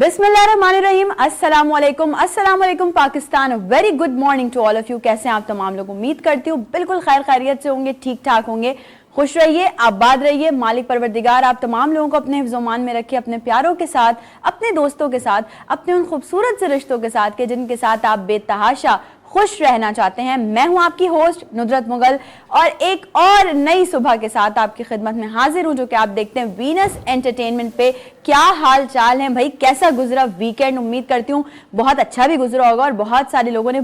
बिस्मिल्लाहिर्रहमानिर्रहीम, अस्सलाम वालेकुम Pakistan. Very good morning to all of you. कैसे हैं आप तमाम लोग? उम्मीद करती हूँ बिल्कुल खैर खैरियत से होंगे, ठीक ठाक होंगे, खुश रहिए, आबाद रहिए। मालिक परवरदिगार आप तमाम लोगों को अपने हिफ्ज़-ओ-मान में रखे, अपने प्यारों के साथ, अपने दोस्तों के साथ, अपने उन खूबसूरत से रिश्तों के साथ के जिनके साथ आप बेतहाशा खुश रहना चाहते हैं। मैं हूं आपकी होस्ट नुदरत मुगल और एक और नई सुबह के साथ आपकी खिदमत में हाजिर हूं, जो कि आप देखते हैं वीनस एंटरटेनमेंट पे। क्या हाल चाल है भाई, कैसा गुजरा वीकेंड? उम्मीद करती हूँ बहुत अच्छा भी गुजरा होगा और बहुत सारे लोगों ने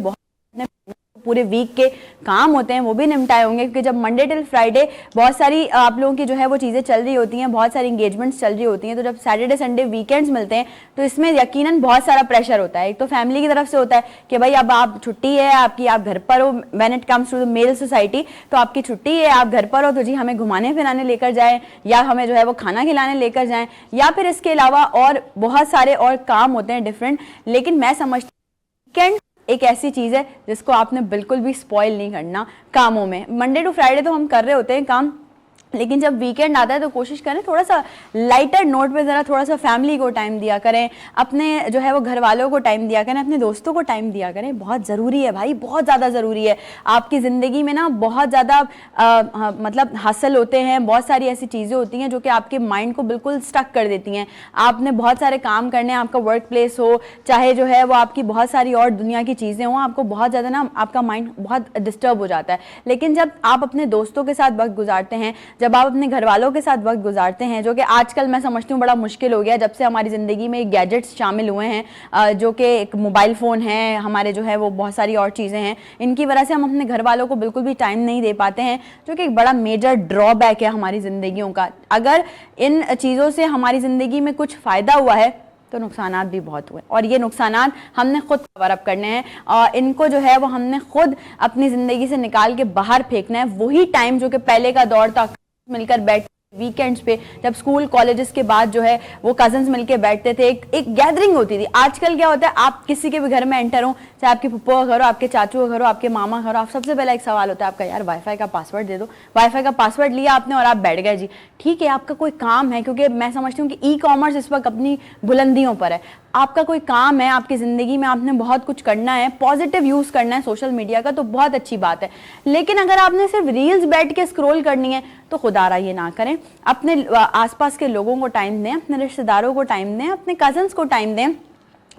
पूरे वीक के काम होते हैं वो भी निपटाए होंगे, क्योंकि जब मंडे टिल फ्राइडे बहुत सारी आप लोगों की जो है वो चीज़ें चल रही होती हैं, बहुत सारी इंगेजमेंट्स चल रही होती हैं, तो जब सैटरडे संडे वीकेंड्स मिलते हैं तो इसमें यकीनन बहुत सारा प्रेशर होता है। एक तो फैमिली की तरफ से होता है कि भाई अब आप छुट्टी है आपकी, आप घर पर हो। When it comes to the male society तो आपकी छुट्टी है, आप घर पर हो, तो जी हमें घुमाने फिराने लेकर जाएं, या हमें जो है वो खाना खिलाने लेकर जाएं, या फिर इसके अलावा और बहुत सारे और काम होते हैं डिफरेंट। लेकिन मैं समझती हूँ वीकेंड एक ऐसी चीज़ है जिसको आपने बिल्कुल भी स्पॉइल नहीं करना कामों में। मंडे टू फ्राइडे तो हम कर रहे होते हैं काम, लेकिन जब वीकेंड आता है तो कोशिश करें थोड़ा सा लाइटर नोट पे, ज़रा थोड़ा सा फैमिली को टाइम दिया करें, अपने जो है वो घर वालों को टाइम दिया करें, अपने दोस्तों को टाइम दिया करें। बहुत ज़रूरी है भाई, बहुत ज़्यादा ज़रूरी है। आपकी ज़िंदगी में ना बहुत ज़्यादा मतलब हासिल होते हैं, बहुत सारी ऐसी चीज़ें होती हैं जो कि आपके माइंड को बिल्कुल स्टक कर देती हैं। आपने बहुत सारे काम करने हैं, आपका वर्क प्लेस हो, चाहे जो है वो आपकी बहुत सारी और दुनिया की चीज़ें हों, आपको बहुत ज़्यादा ना आपका माइंड बहुत डिस्टर्ब हो जाता है। लेकिन जब आप अपने दोस्तों के साथ वक्त गुजारते हैं, जब आप अपने घर वालों के साथ वक्त गुजारते हैं, जो कि आजकल मैं समझती हूँ बड़ा मुश्किल हो गया जब से हमारी ज़िंदगी में गैजेट्स शामिल हुए हैं, जो कि एक मोबाइल फ़ोन है, हमारे जो है वो बहुत सारी और चीज़ें हैं, इनकी वजह से हम अपने घर वालों को बिल्कुल भी टाइम नहीं दे पाते हैं, जो कि एक बड़ा मेजर ड्रॉबैक है हमारी ज़िंदगियों का। अगर इन चीज़ों से हमारी ज़िंदगी में कुछ फ़ायदा हुआ है तो नुकसानात भी बहुत हुए, और ये नुकसानात हमने खुद कवर अप करने हैं और इनको जो है वो हमने खुद अपनी ज़िंदगी से निकाल के बाहर फेंकना है। वही टाइम जो कि पहले का दौर था, मिलकर बैठ वीकेंड्स पे, जब स्कूल कॉलेजेस के बाद जो है वो कजन्स मिलके बैठते थे, एक गैदरिंग होती थी। आजकल क्या होता है, आप किसी के भी घर में एंटर हो, चाहे आपके पप्पो का घर हो, आपके चाचू का घर हो, आपके मामा का घर हो, आप सबसे पहला एक सवाल होता है आपका, यार वाईफाई का पासवर्ड दे दो। वाईफाई का पासवर्ड लिया आपने और आप बैठ गए जी। ठीक है, आपका कोई काम है, क्योंकि मैं समझती हूँ कि ई कॉमर्स इस वक्त अपनी बुलंदियों पर है। आपका कोई काम है, आपकी ज़िंदगी में आपने बहुत कुछ करना है, पॉजिटिव यूज़ करना है सोशल मीडिया का, तो बहुत अच्छी बात है। लेकिन अगर आपने सिर्फ रील्स बैठ के स्क्रॉल करनी है तो खुदारा ये ना करें। अपने आसपास के लोगों को टाइम दें, अपने रिश्तेदारों को टाइम दें, अपने कजन्स को टाइम दें,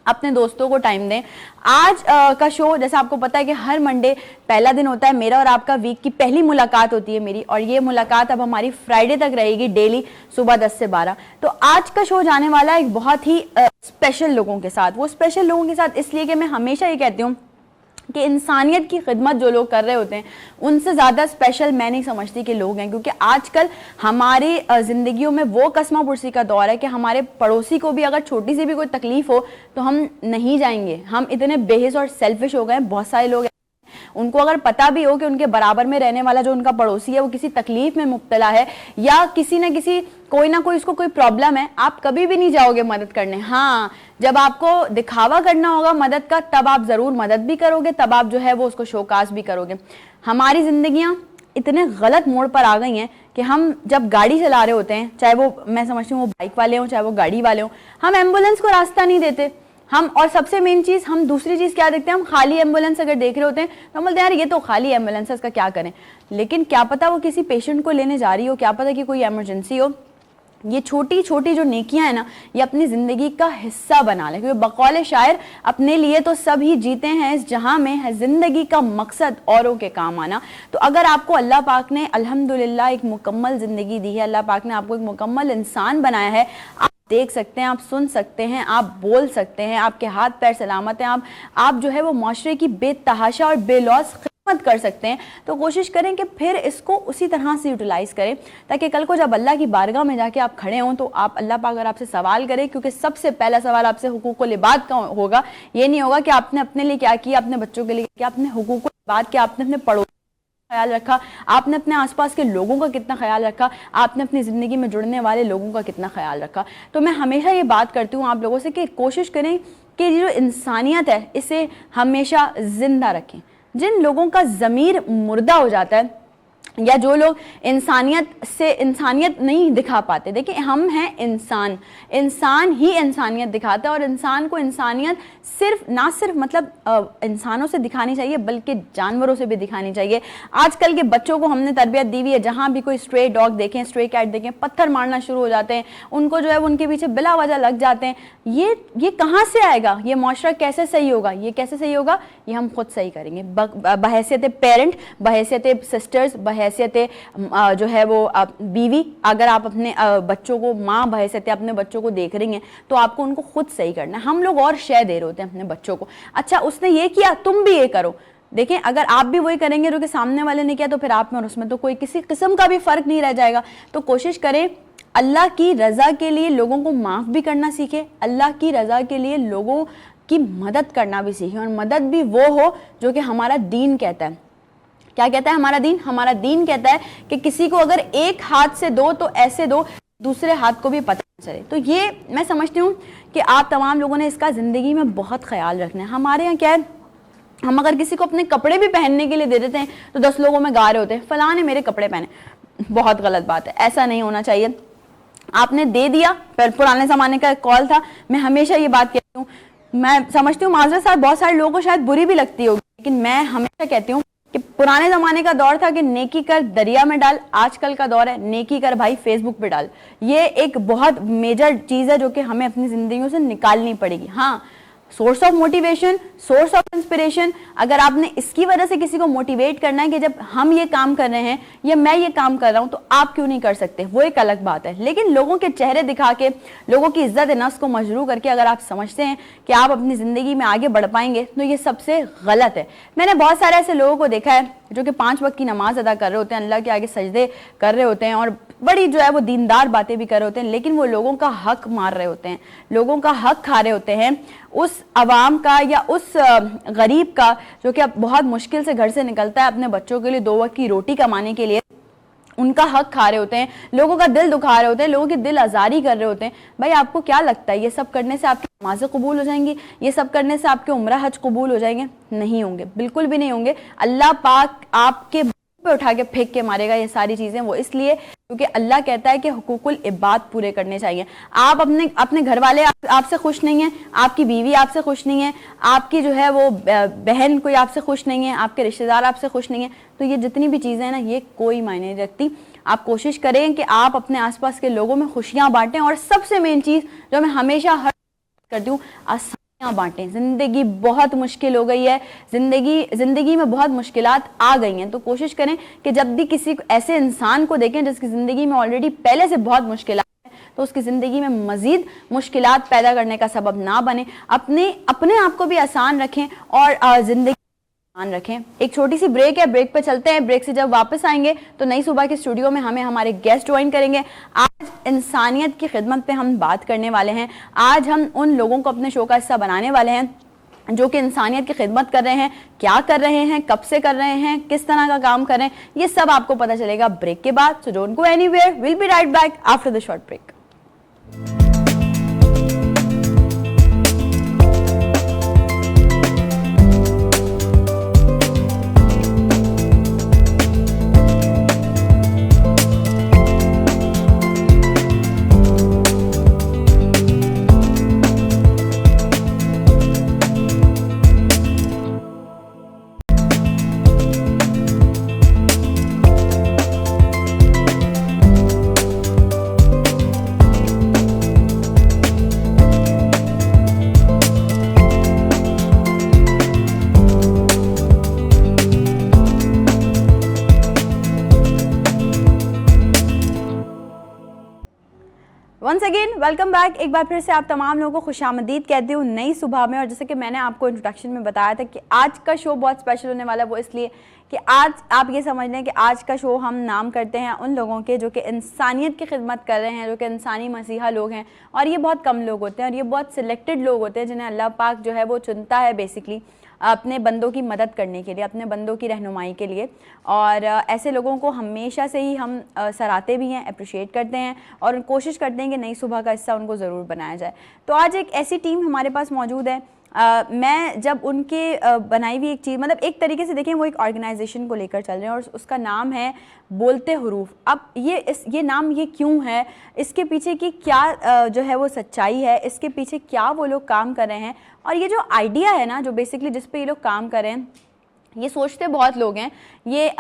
अपने दोस्तों को टाइम दें। आज का शो, जैसा आपको पता है कि हर मंडे पहला दिन होता है मेरा और आपका, वीक की पहली मुलाकात होती है मेरी, और ये मुलाकात अब हमारी फ्राइडे तक रहेगी, डेली सुबह 10 से 12। तो आज का शो जाने वाला है एक बहुत ही स्पेशल लोगों के साथ। वो स्पेशल लोगों के साथ इसलिए कि मैं हमेशा ये कहती हूँ कि इंसानियत की खिदमत जो लोग कर रहे होते हैं उनसे ज़्यादा स्पेशल मैं नहीं समझती कि लोग हैं, क्योंकि आजकल हमारी ज़िंदगियों में वो कसमा पुरसी का दौर है कि हमारे पड़ोसी को भी अगर छोटी सी भी कोई तकलीफ हो तो हम नहीं जाएंगे। हम इतने बेहिस और सेल्फिश हो गए हैं। बहुत सारे लोग उनको अगर पता भी हो कि उनके बराबर में रहने वाला जो उनका पड़ोसी है वो किसी तकलीफ में मुब्तला है, या किसी न किसी कोई ना कोई उसको कोई प्रॉब्लम है, आप कभी भी नहीं जाओगे मदद करने। हाँ, जब आपको दिखावा करना होगा मदद का तब आप ज़रूर मदद भी करोगे, तब आप जो है वो उसको शोकास भी करोगे। हमारी ज़िंदगियाँ इतने गलत मोड़ पर आ गई हैं कि हम जब गाड़ी चला रहे होते हैं, चाहे वो मैं समझती हूँ वो बाइक वाले हों चाहे वो गाड़ी वाले हों, हम एम्बुलेंस को रास्ता नहीं देते। हम, और सबसे मेन चीज़, हम दूसरी चीज़ क्या देखते हैं, हम खाली एम्बुलेंस अगर देख रहे होते हैं तो हम बोलते हैं यार ये तो खाली एम्बुलेंस है, इसका क्या करें। लेकिन क्या पता वो किसी पेशेंट को लेने जा रही हो, क्या पता कि कोई इमरजेंसी हो। ये छोटी छोटी जो नेकियां हैं ना, ये अपनी ज़िंदगी का हिस्सा बना लें, क्योंकि बकौल शायर अपने लिए तो सब ही जीते हैं, इस जहां में है ज़िंदगी का मकसद औरों के काम आना। तो अगर आपको अल्लाह पाक ने अल्हम्दुलिल्लाह एक मुकम्मल ज़िंदगी दी है, अल्लाह पाक ने आपको एक मुकम्मल इंसान बनाया है, आप देख सकते हैं, आप सुन सकते हैं, आप बोल सकते हैं, आपके हाथ पैर सलामत हैं, आप जो है वो माशरे की बेतहाशा और बेलौस खिदमत कर सकते हैं, तो कोशिश करें कि फिर इसको उसी तरह से यूटिलाइज़ करें, ताकि कल को जब अल्लाह की बारगाह में जाके आप खड़े हों तो आप अल्लाह पाक अगर आपसे सवाल करें, क्योंकि सबसे पहला सवाल आपसे हुकूकुल इबाद का होगा। ये नहीं होगा कि आपने अपने लिए क्या किया, अपने बच्चों के लिए क्या, अपने हुकूकुल इबाद क्या, आपने अपने पड़ोस ख्याल रखा, आपने अपने आसपास के लोगों का कितना ख्याल रखा, आपने अपनी ज़िंदगी में जुड़ने वाले लोगों का कितना ख्याल रखा। तो मैं हमेशा ये बात करती हूँ आप लोगों से कि कोशिश करें कि जो इंसानियत है इसे हमेशा ज़िंदा रखें। जिन लोगों का ज़मीर मुर्दा हो जाता है, या जो लोग इंसानियत नहीं दिखा पाते। देखिए हम हैं इंसान, इंसान ही इंसानियत दिखाता है, और इंसान को इंसानियत ना सिर्फ मतलब इंसानों से दिखानी चाहिए बल्कि जानवरों से भी दिखानी चाहिए। आजकल के बच्चों को हमने तरबियत दी हुई है, जहाँ भी कोई स्ट्रे डॉग देखें, स्ट्रे कैट देखें, पत्थर मारना शुरू हो जाते हैं, उनको जो है उनके पीछे बिला वजह लग जाते हैं। ये कहाँ से आएगा? ये मुआशरा कैसे सही होगा? ये कैसे सही होगा? ये हम खुद सही करेंगे बहैसियत पेरेंट, बहैसियत सिस्टर्स, बहैसियत जो है वो बीवी। अगर आप अपने बच्चों को माँ बहैसियत अपने बच्चों को देख रही हैं तो आपको उनको खुद सही करना है। हम लोग और शय दे रहे होते हैं अपने बच्चों को, अच्छा उसने ये किया तुम भी ये करो। देखें अगर आप भी वही करेंगे जो कि सामने वाले ने किया तो फिर आप में और उसमें तो कोई किसी किस्म का भी फर्क नहीं रह जाएगा। तो कोशिश करें अल्लाह की रजा के लिए लोगों को माफ भी करना सीखें, अल्लाह की रजा के लिए लोगों की मदद करना भी सीखें, और मदद भी वो हो जो कि हमारा दीन कहता है। क्या कहता है हमारा दीन? हमारा दीन कहता है कि किसी को अगर एक हाथ से दो तो ऐसे दो दूसरे हाथ को भी पता चले। तो ये मैं समझती हूँ कि आप तमाम लोगों ने इसका जिंदगी में बहुत ख्याल रखना है। हमारे यहाँ क्या है, हम अगर किसी को अपने कपड़े भी पहनने के लिए दे देते हैं तो 10 लोगों में गा रहे होते हैं फलां ने मेरे कपड़े पहने। बहुत गलत बात है, ऐसा नहीं होना चाहिए। आपने दे दिया, पर पुराने जमाने का कॉल था, मैं हमेशा ये बात कहती हूँ, मैं समझती हूँ माजरत साहब बहुत सारे लोगों को शायद बुरी भी लगती होगी, लेकिन मैं हमेशा कहती हूँ कि पुराने जमाने का दौर था कि नेकी कर दरिया में डाल, आजकल का दौर है नेकी कर भाई फेसबुक पे डाल। ये एक बहुत मेजर चीज है जो कि हमें अपनी जिंदगियों से निकालनी पड़ेगी। हाँ, source of motivation, source of inspiration, अगर आपने इसकी वजह से किसी को मोटिवेट करना है कि जब हम ये काम कर रहे हैं या मैं ये काम कर रहा हूं तो आप क्यों नहीं कर सकते, वो एक अलग बात है। लेकिन लोगों के चेहरे दिखा के, लोगों की इज्जत नफ्स को मजरू करके अगर आप समझते हैं कि आप अपनी जिंदगी में आगे बढ़ पाएंगे तो ये सबसे गलत है। मैंने बहुत सारे ऐसे लोगों को देखा है जो कि 5 वक्त की नमाज अदा कर रहे होते हैं, अल्लाह के आगे सजदे कर रहे होते हैं और बड़ी जो है वो दीनदार बातें भी कर रहे होते हैं, लेकिन वो लोगों का हक मार रहे होते हैं, लोगों का हक खा रहे होते हैं, उस अवाम का या उस गरीब का जो कि अब बहुत मुश्किल से घर से निकलता है अपने बच्चों के लिए 2 वक्त की रोटी कमाने के लिए, उनका हक खा रहे होते हैं, लोगों का दिल दुखा रहे होते हैं, लोगों की दिल आजारी कर रहे होते हैं। भाई आपको क्या लगता है ये सब करने से आपकी नमाज़ें कबूल हो जाएंगी? ये सब करने से आपके उम्रा हज कबूल हो जाएंगे? नहीं होंगे, बिल्कुल भी नहीं होंगे। अल्लाह पाक आपके पे उठा के फेंक के मारेगा ये सारी चीजें। वो इसलिए क्योंकि अल्लाह कहता है कि हुकूकुल इबाद पूरे करने चाहिए। आप अपने घर वाले आपसे खुश नहीं है, आपकी बीवी आपसे खुश नहीं है, आपकी जो है वो बहन कोई आपसे खुश नहीं है, आपके रिश्तेदार आपसे खुश नहीं है, तो ये जितनी भी चीजें हैं ना ये कोई मायने नहीं रखती। आप कोशिश करें कि आप अपने आसपास के लोगों में खुशियां बांटें, और सबसे मेन चीज जो मैं हमेशा हर करती हूँ, बांटें। जिंदगी बहुत मुश्किल हो गई है, जिंदगी में बहुत मुश्किलात आ गई हैं, तो कोशिश करें कि जब भी किसी ऐसे इंसान को देखें जिसकी जिंदगी में ऑलरेडी पहले से बहुत मुश्किलात है तो उसकी जिंदगी में मजीद मुश्किलात पैदा करने का सबब ना बने। अपने आप को भी आसान रखें और जिंदगी ध्यान रखें। एक छोटी सी ब्रेक है, ब्रेक पे चलते हैं। ब्रेक से जब वापस आएंगे तो नई सुबह के स्टूडियो में हमें हमारे गेस्ट ज्वाइन करेंगे। आज इंसानियत की खिदमत पे हम बात करने वाले हैं। आज हम उन लोगों को अपने शो का हिस्सा बनाने वाले हैं जो कि इंसानियत की खिदमत कर रहे हैं, क्या कर रहे हैं, कब से कर रहे हैं, किस तरह का काम कर रहे हैं, ये सब आपको पता चलेगा ब्रेक के बाद। So don't go anywhere, will be right back after the short break. Once again welcome back. एक बार फिर से आप तमाम लोगों को खुशामदीद कहती हूँ नई सुबह में। और जैसे कि मैंने आपको इंट्रोडक्शन में बताया था कि आज का शो बहुत स्पेशल होने वाला है, वो इसलिए कि आज आप ये समझ लें कि आज का शो हम नाम करते हैं उन लोगों के जो कि इंसानियत की खिदमत कर रहे हैं, जो कि इंसानी मसीहा लोग हैं। और ये बहुत कम लोग होते हैं और ये बहुत सिलेक्टेड लोग होते हैं जिन्हें अल्लाह पाक जो है वो चुनता है बेसिकली अपने बंदों की मदद करने के लिए, अपने बंदों की रहनुमाई के लिए। और ऐसे लोगों को हमेशा से ही हम सराहते भी हैं, अप्रिशिएट करते हैं और कोशिश करते हैं कि नई सुबह का हिस्सा उनको ज़रूर बनाया जाए। तो आज एक ऐसी टीम हमारे पास मौजूद है मैं जब उनके बनाई हुई एक चीज़, मतलब एक तरीके से देखें वो एक ऑर्गेनाइजेशन को लेकर चल रहे हैं और उसका नाम है बोलते हरूफ। अब ये नाम ये क्यों है, इसके पीछे की क्या जो है वो सच्चाई है, इसके पीछे क्या वो लोग काम कर रहे हैं, और ये जो आइडिया है ना जो बेसिकली जिस पे ये लोग काम कर रहे हैं, ये सोचते बहुत लोग हैं, ये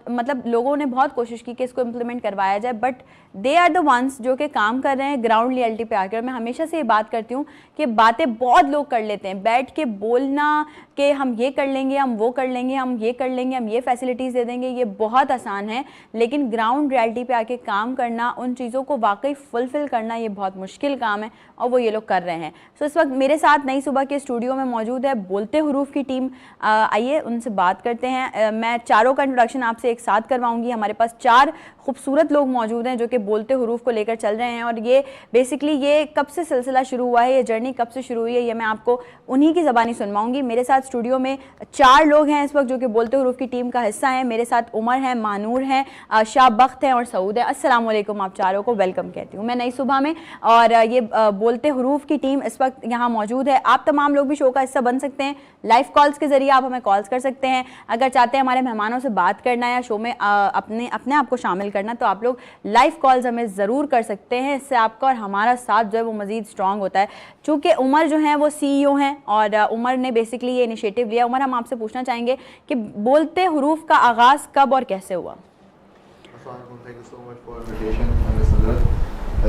मतलब लोगों ने बहुत कोशिश की कि इसको इम्प्लीमेंट करवाया जाए, but they are the ones जो कि काम कर रहे हैं ग्राउंड रियलिटी पे आकर। मैं हमेशा से ये बात करती हूँ कि बातें बहुत लोग कर लेते हैं, बैठ के बोलना कि हम ये कर लेंगे, हम वो कर लेंगे, हम ये कर लेंगे, हम ये फैसिलिटीज़ दे देंगे, ये बहुत आसान है, लेकिन ग्राउंड रियलिटी पे आके काम करना, उन चीज़ों को वाकई फुलफ़िल करना, ये बहुत मुश्किल काम है और वो ये लोग कर रहे हैं। सो इस वक्त मेरे साथ नई सुबह के स्टूडियो में मौजूद है बोलते हरूफ की टीम। आइए उनसे बात करते हैं। मैं चारों का इंट्रोडक्शन आपसे एक साथ करवाऊंगी। हमारे पास 4 खूबसूरत लोग मौजूद हैं जो कि बोलते हरूफ को लेकर चल रहे हैं, और ये बेसिकली ये कब से सिलसिला शुरू हुआ है, ये जर्नी कब से शुरू हुई है, ये मैं आपको उन्हीं की ज़बानी सुनवाऊंगी। मेरे साथ स्टूडियो में 4 लोग हैं इस वक्त जो कि बोलते हरूफ की टीम का हिस्सा हैं। मेरे साथ उमर हैं, मानूर हैं, शाबख्त हैं और सऊद है। अस्सलाम वालेकुम, आप चारों को वेलकम कहती हूँ मैं नई सुबह में। और ये बोलते हरूफ की टीम इस वक्त यहाँ मौजूद है। आप तमाम लोग भी शो का हिस्सा बन सकते हैं, लाइव कॉल्स के जरिए आप हमें कॉल्स कर सकते हैं। अगर चाहते हैं हमारे मेहमानों से बात करना या शो में अपने आप को शामिल करना, तो आप लोग लाइव कॉल्स हमें ज़रूर कर सकते हैं। इससे आपका और हमारा साथ जो है वो मज़ीद स्ट्रॉन्ग होता है। चूँकि उमर जो हैं वो CEO हैं और उमर ने बेसिकली ये इनिशिएटिव लिया। उमर, हम आपसे पूछना चाहेंगे कि बोलते हरूफ का आगाज़ कब और कैसे हुआ?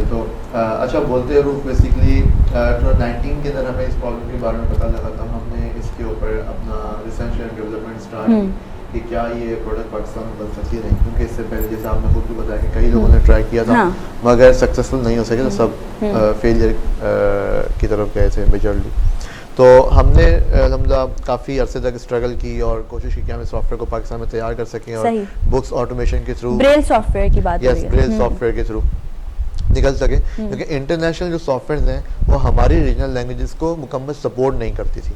तो अच्छा, बोलते हरूफ बेसिकली 2019 के अंदर हमें इस प्रॉब्लम के बारे में पता लगा था। हमने इसके ऊपर अपना रिसर्च एंड डेवलपमेंट स्टार्ट कि क्या ये प्रोडक्ट पाकिस्तान में बन सकती है, क्योंकि इससे पहले जैसे आपने खुद भी बताया कि कई लोगों ने ट्राई किया था, मगर सक्सेसफुल नहीं हो सके, तो सब फेलियर की तरफ गए थे मेजरली। तो हमने अलहमदुलिल्लाह काफ़ी अरसे तक स्ट्रगल की और कोशिश की कि हम इस सॉफ्टवेयर को पाकिस्तान में तैयार कर सकें और बुक्स ऑटोमेशन के थ्रू, ब्रेल सॉफ्टवेयर की बात, यस, ब्रेल सॉफ्टवेयर के थ्रू निकल सके, क्योंकि इंटरनेशनल जो सॉफ्टवेयर हैं वो हमारी रीजनल लैंग्वेजेस को मुकम्मल सपोर्ट नहीं करती थी।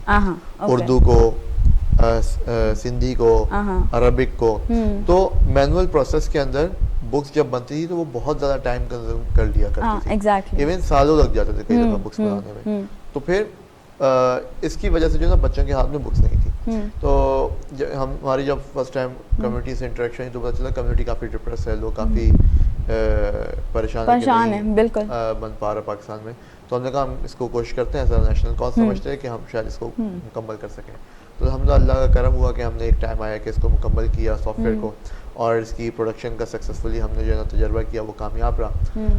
उर्दू को, सिंधी को, अरबिक को। तो मैनुअल प्रोसेस के अंदर बुक्स जब बनती थी तो वो बहुत ज़्यादा टाइम कंज्यूम कर लिया करती थी। इवन सालों लग जाते थे कई दफ़ा बुक्स बनाने में। तो फिर इसकी वजह से जो ना बच्चों के हाथ में बुक्स नहीं थी। तो हमारी जब फर्स्ट टाइम कम्युनिटी से इंटरेक्शन तो पता चला कम्युनिटी काफ़ी डिप्रेस है, लोग काफ़ी परेशान है, बिल्कुल बन पा रहा पाकिस्तान में। तो हमने कहा हम इसको कोशिश करते हैं, ऐसा नेशनल कॉज समझते हैं कि हम शायद इसको मुकम्मल कर सकें। तो हमने अल्लाह का करम हुआ कि हमने एक टाइम आया कि इसको मुकम्मल किया सॉफ्टवेयर को, और इसकी प्रोडक्शन का सक्सेसफुली हमने जो है ना तजर्बा किया, वो कामयाब रहा।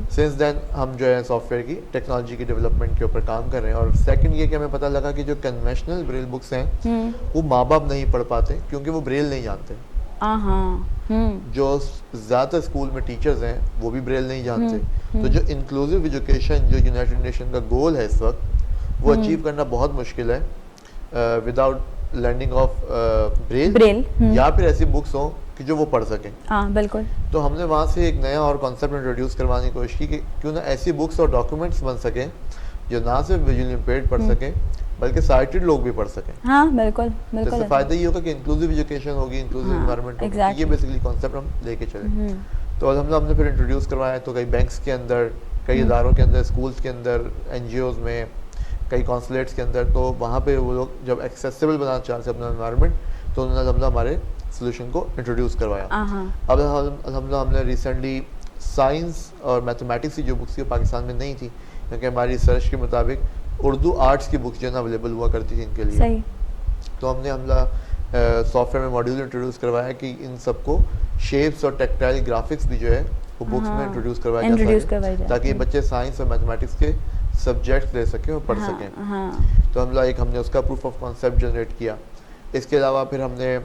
सिंस देन हम जो है सॉफ्टवेयर की टेक्नोलॉजी की डेवलपमेंट के ऊपर काम कर रहे हैं। और सेकंड ये कि हमें पता लगा कि जो कन्वेंशनल ब्रेल बुक्स हैं वो माँ बाप नहीं पढ़ पाते क्योंकि वो ब्रेल नहीं जानते। जो ज़्यादातर स्कूल में टीचर्स हैं वो भी ब्रेल नहीं जानते। तो जो इंक्लूसिव एजुकेशन जो यूनाइटेड नेशन का गोल है इस वक्त, वो अचीव करना बहुत मुश्किल है विदाउट लर्निंग ऑफ ब्रेल, या फिर ऐसी बुक्स हों कि जो वो पढ़ सकें। बिल्कुल। तो हमने वहाँ से एक नया और कॉन्सेप्ट इंट्रोड्यूस करवाने की कोशिश की कि क्यों ना ऐसी बुक्स और डॉक्यूमेंट्स बन सकें जो ना सिर्फ विजुअली इम्पेयर्ड पढ़ सकें बल्कि साइटेड लोग भी पढ़ सकें। बिल्कुल बिल्कुल। इससे फायदा ये होगा कि इंक्लूसिव एजुकेशन होगी, इंक्लूसिव एनवायरनमेंट होगा। ये बेसिकली कॉन्सेप्ट हम लेके चले। तो हमने फिर इंट्रोड्यूस करवाया। तो कई बैंक्स के अंदर, कई इदारों के अंदर, स्कूल्स के अंदर, NGOs में, कई कॉन्सुलेट्स के अंदर, तो वहाँ पे वो लोग जब एक्सेसिबल बनाना चाहते अपना एनवायरनमेंट, तो उन्होंने हमारे सोल्यूशन को इंट्रोड्यूस करवाया। अब हमने रिसेंटली साइंस और मैथमेटिक्स की जो बुक्स थी पाकिस्तान में नहीं थी, क्योंकि हमारी रिसर्च के मुताबिक उर्दू आर्ट्स की बुक्स जो है ना अवेलेबल हुआ करती थी इनके लिए। तो हमने सॉफ्टवेयर में मॉड्यूल इंट्रोड्यूस करवाया कि इन सबको शेप्स और टेक्टाइल ग्राफिक्स भी जो है वो बुक्स में इंट्रोड्यूस करवाया जा सके, ताकि बच्चे साइंस और मैथमेटिक्स के सब्जेक्ट ले सकें और पढ़ सकें। तो हमने उसका प्रूफ ऑफ कॉन्सेप्ट जनरेट किया। इसके अलावा फिर हमने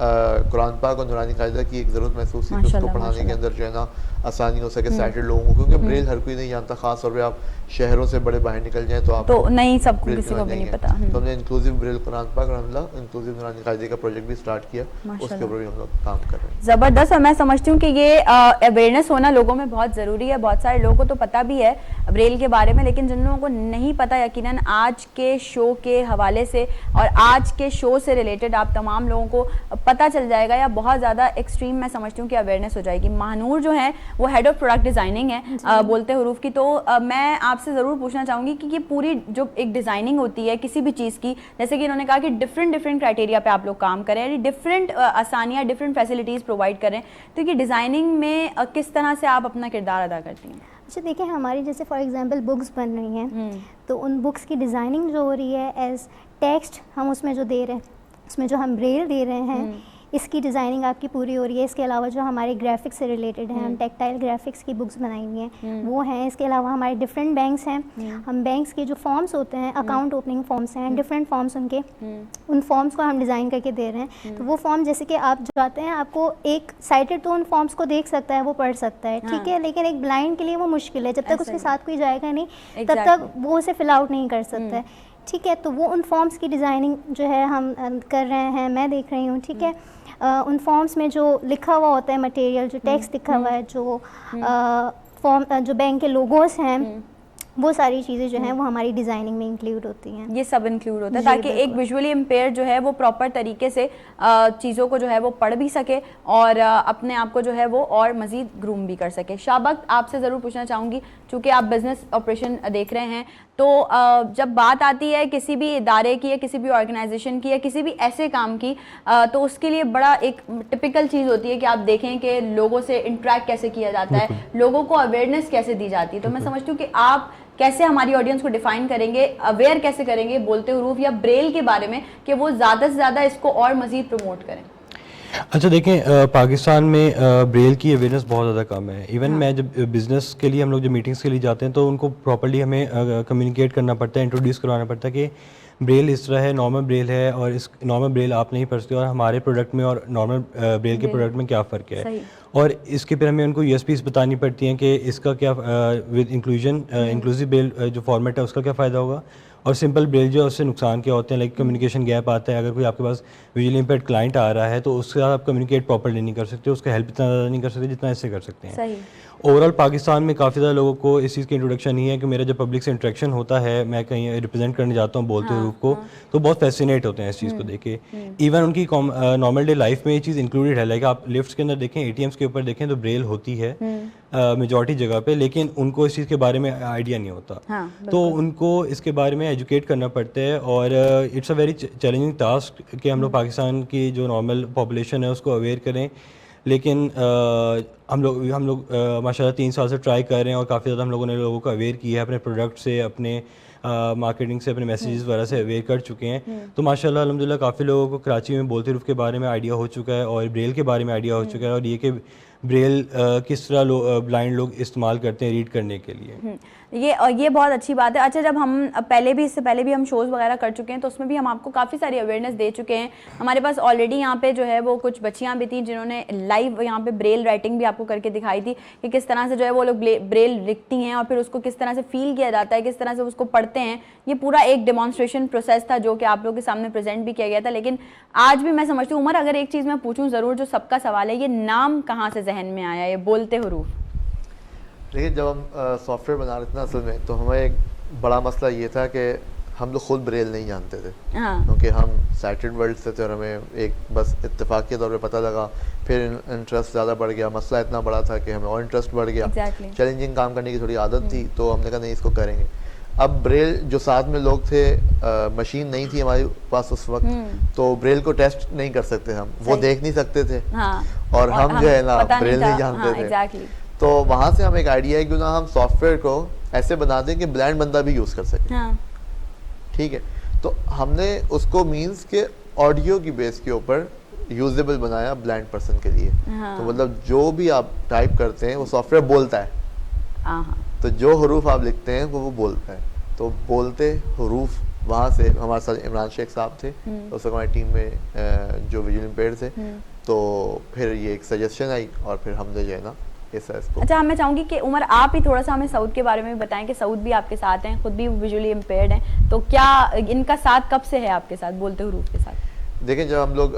कुरान पाक और नूरानी कायदा की एक ज़रूरत महसूस की, उसको पढ़ाने के अंदर जो है ना आसानी हो सके साइटेड लोगों को, क्योंकि ब्रेल हर कोई नहीं जानता, खास तौर पे आप शहरों से बड़े बाहर निकल जाएं तो आप तो नहीं, सबको किसी को भी नहीं पता। तो हमने इंक्लूसिव ब्रेल कुरान पाक और इंक्लूसिव नूरानी कायदे का प्रोजेक्ट भी स्टार्ट किया, उसके ऊपर भी हम लोग काम कर रहे हैं। ज़बरदस्त। और मैं समझती हूँ कि ये अवेयरनेस होना लोगों में बहुत ज़रूरी है। बहुत सारे लोगों को तो पता भी है ब्रेल के बारे में, लेकिन जिन लोगों को नहीं पता, यकीनन आज के शो के हवाले से और आज के शो से रिलेटेड आप तमाम लोगों को पता चल जाएगा या बहुत ज़्यादा एक्सट्रीम मैं समझती हूँ कि अवेयरनेस हो जाएगी। महानूर जो है वो हेड ऑफ प्रोडक्ट डिज़ाइनिंग है बोलते हरूफ की। तो मैं आपसे ज़रूर पूछना चाहूँगी कि ये पूरी जो एक डिज़ाइनिंग होती है किसी भी चीज़ की, जैसे कि इन्होंने कहा कि डिफरेंट क्राइटेरिया पे आप लोग काम करें, यानी डिफरेंट आसानियाँ, डिफरेंट फैसिलिटीज़ प्रोवाइड करें, तो ये डिज़ाइनिंग में किस तरह से आप अपना किरदार अदा करती हैं? अच्छा देखिए, हमारी जैसे फॉर एग्जांपल बुक्स बन रही हैं, तो उन बुक्स की डिज़ाइनिंग जो हो रही है एज टेक्स्ट हम उसमें जो दे रहे हैं, उसमें जो हम ब्रेल दे रहे हैं, इसकी डिज़ाइनिंग आपकी पूरी हो रही है। इसके अलावा जो हमारे ग्राफिक्स से रिलेटेड हैं, हम टेक्टाइल ग्राफिक्स की बुक्स बनाई हुई हैं वो हैं। इसके अलावा हमारे डिफरेंट बैंक्स हैं, हम बैंक्स के जो फॉर्म्स होते हैं, अकाउंट ओपनिंग फॉर्म्स हैं, डिफरेंट फॉर्म्स उनके, उन फॉर्म्स को हम डिज़ाइन करके दे रहे हैं। तो वो फॉर्म जैसे कि आप जो आते हैं, आपको एक साइटेड तो उन फॉर्म्स को देख सकता है, वो पढ़ सकता है, ठीक है, लेकिन एक ब्लाइंड के लिए वो मुश्किल है। जब तक उसके साथ कोई जाएगा नहीं तब तक वो उसे फिल आउट नहीं कर सकता है, ठीक है। तो वो उन फॉर्म्स की डिज़ाइनिंग जो है हम कर रहे हैं, मैं देख रही हूँ, ठीक है। उन फॉर्म्स में जो लिखा हुआ होता है मटेरियल, जो टेक्स्ट लिखा हुआ है, जो फॉर्म जो बैंक के लोगोस हैं, वो सारी चीज़ें जो हैं वो हमारी डिज़ाइनिंग में इंक्लूड होती हैं। ये सब इंक्लूड होता है ताकि एक विजुअली इम्पेयर जो है वो प्रॉपर तरीके से चीज़ों को जो है वो पढ़ भी सके और अपने आप को जो है वो और मज़ीद ग्रूम भी कर सके। शाबक, आपसे ज़रूर पूछना चाहूँगी, चूँकि आप बिज़नेस ऑपरेशन देख रहे हैं, तो जब बात आती है किसी भी इदारे की या किसी भी ऑर्गेनाइजेशन की या किसी भी ऐसे काम की, तो उसके लिए बड़ा एक टिपिकल चीज़ होती है कि आप देखें कि लोगों से इंटरेक्ट कैसे किया जाता है, लोगों को अवेयरनेस कैसे दी जाती है। तो मैं समझती हूँ कि आप कैसे हमारी ऑडियंस को डिफाइन करेंगे, अवेयर कैसे करेंगे बोलते हरूफ या ब्रेल के बारे में, कि वो ज़्यादा से ज़्यादा इसको और मज़ीद प्रमोट करें? अच्छा देखें, पाकिस्तान में ब्रेल की अवेयरनेस बहुत ज़्यादा कम है। इवन मैं जब बिज़नेस के लिए, हम लोग जब मीटिंग्स के लिए जाते हैं, तो उनको प्रॉपर्ली हमें कम्युनिकेट करना पड़ता है, इंट्रोड्यूस करवाना पड़ता है कि ब्रेल इस तरह है, नॉर्मल ब्रेल है, और इस नॉर्मल ब्रेल आप नहीं पढ़ सकते, और हमारे प्रोडक्ट में और नॉर्मल ब्रेल के प्रोडक्ट में क्या फ़र्क है। और इसके फिर हमें उनको यूएसपीज़ बतानी पड़ती हैं कि इसका क्या विद इंक्लूसिव ब्रेल जो फॉर्मेट है उसका क्या फ़ायदा होगा, और सिंपल ब्रेल जो है उससे नुकसान क्या होते हैं। लाइक कम्युनिकेशन गैप आता है। अगर कोई आपके पास विजुअली इम्पेयर्ड क्लाइंट आ रहा है तो उसके साथ आप कम्युनिकेट प्रॉपर्ली नहीं कर सकते, उसका हेल्प इतना ज़्यादा नहीं कर सकते जितना इससे कर सकते हैं। ओवरऑल पाकिस्तान में काफ़ी ज़्यादा लोगों को इस चीज़ की इंट्रोडक्शन नहीं है कि मेरा जब पब्लिक से इंटरेक्शन होता है, मैं कहीं रिप्रेजेंट करने जाता हूँ बोलते हरूफ को, तो बहुत फैसिनेट होते हैं इस चीज़ को देख के। इवन उनकी नॉर्मल डे लाइफ में ये चीज़ इंक्लूडेड है। लाइक आप लिफ्ट्स के अंदर देखें, एटीएम्स के ऊपर देखें तो ब्रेल होती है मेजॉरिटी जगह पे, लेकिन उनको इस चीज़ के बारे में आइडिया नहीं होता। तो उनको इसके बारे में एजुकेट करना पड़ता है, और it's a very challenging task कि हम लोग पाकिस्तान की जो नॉर्मल पॉपुलेशन है उसको अवेयर करें। लेकिन हम लोग माशाल्लाह 3 साल से ट्राई कर रहे हैं, और काफ़ी ज़्यादा हम लोगों ने लोगों को अवेयर किया है, अपने प्रोडक्ट से, अपने मार्केटिंग से, अपने मैसेजेस वगैरह से अवेयर कर चुके हैं। तो माशाल्लाह अल्हम्दुलिल्लाह काफ़ी लोगों को कराची में बोलते हरूफ के बारे में आइडिया हो चुका है, और ब्रेल के बारे में आइडिया हो चुका है, और ये कि ब्रेल किस तरह ब्लाइंड लोग इस्तेमाल करते हैं रीड करने के लिए। ये बहुत अच्छी बात है। अच्छा, जब हम इससे पहले भी हम शोज़ वगैरह कर चुके हैं, तो उसमें भी हम आपको काफ़ी सारी अवेयरनेस दे चुके हैं। हमारे पास ऑलरेडी यहाँ पे जो है वो कुछ बच्चियाँ भी थी जिन्होंने लाइव यहाँ पे ब्रेल राइटिंग भी आपको करके दिखाई थी कि किस तरह से जो है वो लोग ब्रेल लिखती हैं और फिर उसको किस तरह से फील किया जाता है, किस तरह से उसको पढ़ते हैं। ये पूरा एक डेमॉन्स्ट्रेशन प्रोसेस था जो कि आप लोग के सामने प्रेजेंट भी किया गया था। लेकिन आज भी मैं समझती हूँ, उमर, अगर एक चीज़ मैं पूछूँ ज़रूर, जो सबका सवाल है, ये नाम कहाँ से जहन में आया, ये बोलते हरूफ? देखिए, जब हम सॉफ्टवेयर बना रहे थे ना, असल में तो हमें एक बड़ा मसला ये था कि हम लोग खुद ब्रेल नहीं जानते थे, क्योंकि हम साइटेड वर्ल्ड से थे, और हमें एक बस इत्तेफाक के तौर पे पता लगा। फिर इंटरेस्ट ज़्यादा बढ़ गया, मसला इतना बड़ा था कि हमें और इंटरेस्ट बढ़ गया। चैलेंजिंग काम करने की थोड़ी आदत थी, तो हमने कहा नहीं, इसको करेंगे। अब ब्रेल जो साथ में लोग थे, मशीन नहीं थी हमारे पास उस वक्त, तो ब्रेल को टेस्ट नहीं कर सकते हम, वो देख नहीं सकते थे, और हम जो है ना ब्रेल नहीं जानते थे। तो वहाँ से हमें एक आइडिया है, क्यों ना हम सॉफ्टवेयर को ऐसे बना दें कि ब्लाइंड बंदा भी यूज़ कर सके। ठीक है, तो हमने उसको मींस के ऑडियो की बेस के ऊपर यूजेबल बनाया ब्लाइंड पर्सन के लिए। तो मतलब जो भी आप टाइप करते हैं वो सॉफ्टवेयर बोलता है, तो जो हरूफ आप लिखते हैं वो बोलता है। तो बोलते हरूफ, वहाँ से हमारे साथ इमरान शेख साहब थे, तो उस वक्त हमारी टीम में जो विजुअली इम्पेयर्ड थे, तो फिर ये एक सजेशन आई, और फिर हमने जो है ना इसको। अच्छा, मैं चाहूँगी कि उमर आप ही थोड़ा सा हमें सऊद के बारे में भी बताएं कि सऊद भी आपके साथ हैं, खुद भी विजुअली इम्पेयर्ड हैं, तो क्या इनका साथ कब से है आपके साथ, बोलते हरूफ के साथ? देखें, जब हम लोग